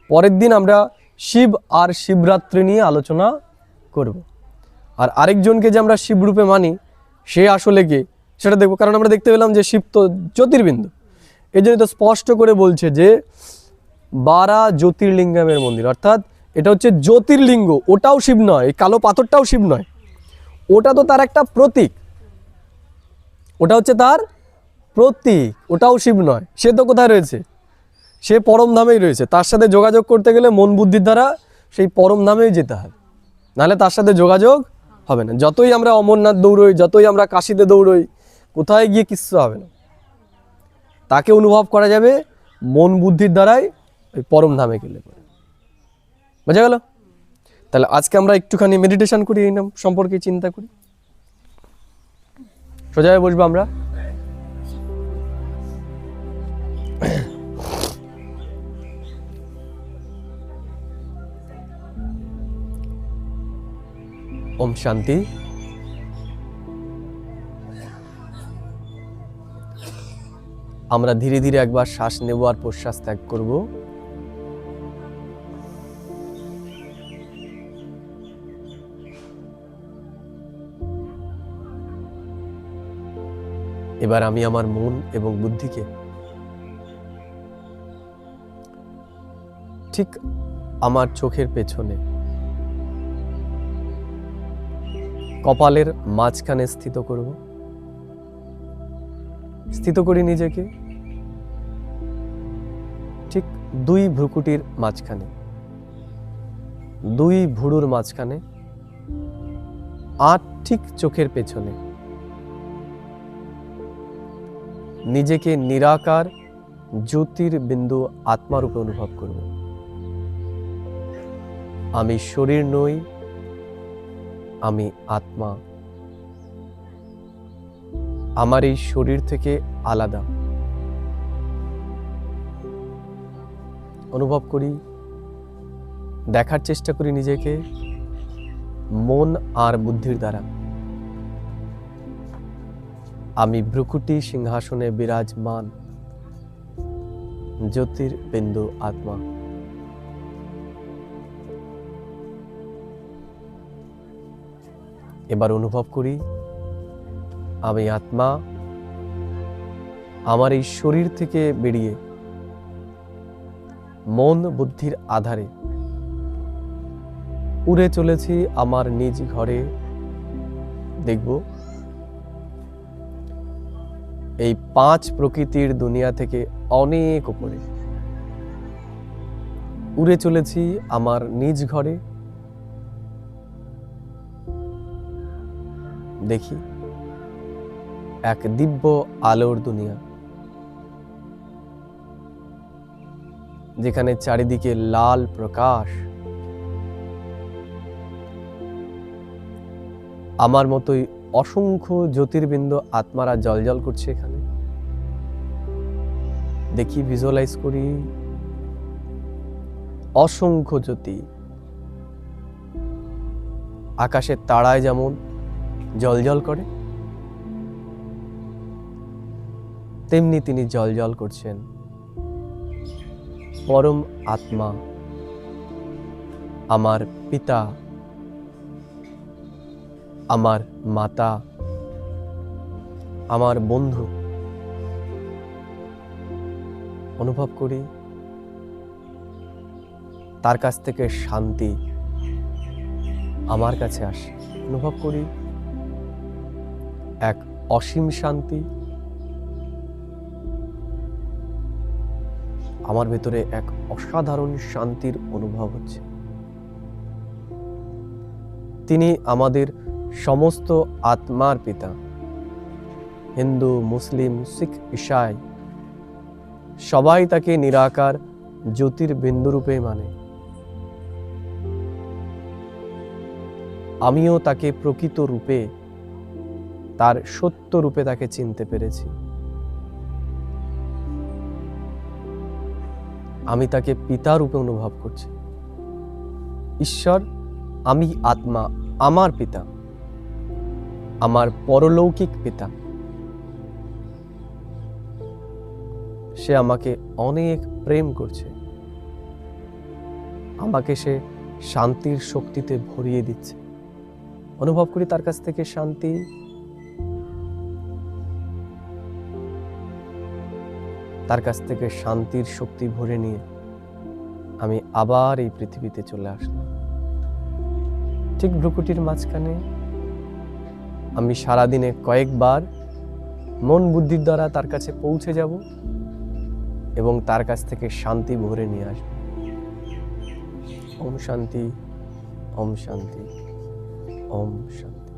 পরের দিন আমরা শিব আর শিবরাত্রি নিয়ে আলোচনা করব। আর আরেকজনকে যে আমরা শিবরূপে মানি, সে আসলে কে সেটা দেখব। কারণ আমরা দেখতে পেলাম যে শিব তো জ্যোতির্বিন্দু, এই জন্য তো স্পষ্ট করে বলছে যে 12 জ্যোতির্লিঙ্গমের মন্দির, অর্থাৎ এটা হচ্ছে জ্যোতির্লিঙ্গ। ওটাও শিব নয়, এই কালো পাথরটাও শিব নয়, ওটা তো তার একটা প্রতীক, ওটা হচ্ছে তার প্রতীক, ওটাও শিব নয়। সে তো কোথায় রয়েছে? সে পরম ধামেই রয়েছে। তার সাথে যোগাযোগ করতে গেলে মন বুদ্ধির দ্বারা সেই পরম ধামেই যেতে হবে, নাহলে তার সাথে যোগাযোগ হবে না। যতই আমরা অমরনাথ দৌড়ই, যতই আমরা কাশিতে দৌড়ই, কোথায় গিয়ে কিচ্ছু হবে না। তাকে অনুভব করা যাবে মন বুদ্ধির দ্বারাই, ওই পরম ধামে গেলে পরে। বোঝা গেল? তাহলে আজকে আমরা একটুখানি মেডিটেশন করি, এই নাম সম্পর্কে চিন্তা করি। সোজা হয়ে বসবো আমরা। ওম শান্তি। আমরা ধীরে ধীরে একবার শ্বাস নেব আর প্রশ্বাস ত্যাগ করব। এবার আমি আমার মন এবং বুদ্ধিকে ঠিক আমার চোখের পেছনে কপালের মাঝখানে স্থিত করব। স্থিত করি নিজেকে ঠিক দুই ভ্রুকুটির মাঝখানে, দুই ভুরুর মাঝখানে, আর ঠিক চোখের পেছনে নিজেকে নিরাকার জ্যোতির্বিন্দু আত্মারূপে অনুভব করব। আমি শরীর নই, আমি আত্মা। আমার এই শরীর থেকে আলাদা। অনুভব করি, দেখার চেষ্টা করি নিজেকে মন আর বুদ্ধির দ্বারা। আমি ভ্রুকুটি সিংহাসনে বিরাজমান জ্যোতির্বিন্দু আত্মা। এবার অনুভব করি আমি আত্মা আমার এই শরীর থেকে বেরিয়ে মন বুদ্ধির আধারে উড়ে চলেছি আমার নিজ ঘরে। দেখব এই পাঁচ প্রকৃতির দুনিয়া থেকে অনেক উপরে উড়ে চলেছি আমার নিজ ঘরে। দেখি এক দিব্য আলোর দুনিয়া, যেখানে চারিদিকে লাল প্রকাশ। আমার মতোই অসংখ্য জ্যোতির্বিন্দু আত্মারা জ্বলজ্বল করছে এখানে। দেখি, ভিজুয়ালাইজ করি অসংখ্য জ্যোতি। আকাশের তারায় যেমন জ্বলজ্বল করে, তেমনি তিনি জ্বলজ্বল করছেন। পরম আত্মা, আমার পিতা, আমার মাতা, আমার বন্ধু। অনুভব করি তার কাছ থেকে শান্তি আমার কাছে আসে। অনুভব করি এক অসীম শান্তি। আমার ভেতরে এক অসাধারণ শান্তির অনুভব হচ্ছে। তিনি আমাদের সমস্ত আত্মার পিতা। হিন্দু, মুসলিম, শিখ, ঈসাই সবাই তাকে নিরাকার জ্যোতির্বিন্দু রূপে মানে। আমিও তাকে প্রকৃত রূপে, তার সত্য রূপে তাকে চিনতে পেরেছি। আমি তাকে পিতা রূপে অনুভব করছি। ঈশ্বর, আমি আত্মা, আমার পিতা, আমার পরলৌকিক পিতা। সে আমাকে অনেক প্রেম করছে। আমাকে সে শান্তির শক্তিতে ভরিয়ে দিচ্ছে। অনুভব করি তার কাছ থেকে শান্তি। তার কাছ থেকে শান্তির শক্তি ভরে নিয়ে আমি আবার এই পৃথিবীতে চলে আসলাম। ঠিক ভ্রুকুটির মাঝখানে আমি সারাদিনে কয়েকবার মন বুদ্ধির দ্বারা তার কাছে পৌঁছে যাব এবং তার কাছ থেকে শান্তি ভরে নিয়ে আসব। ওম শান্তি, ওম শান্তি, ওম শান্তি।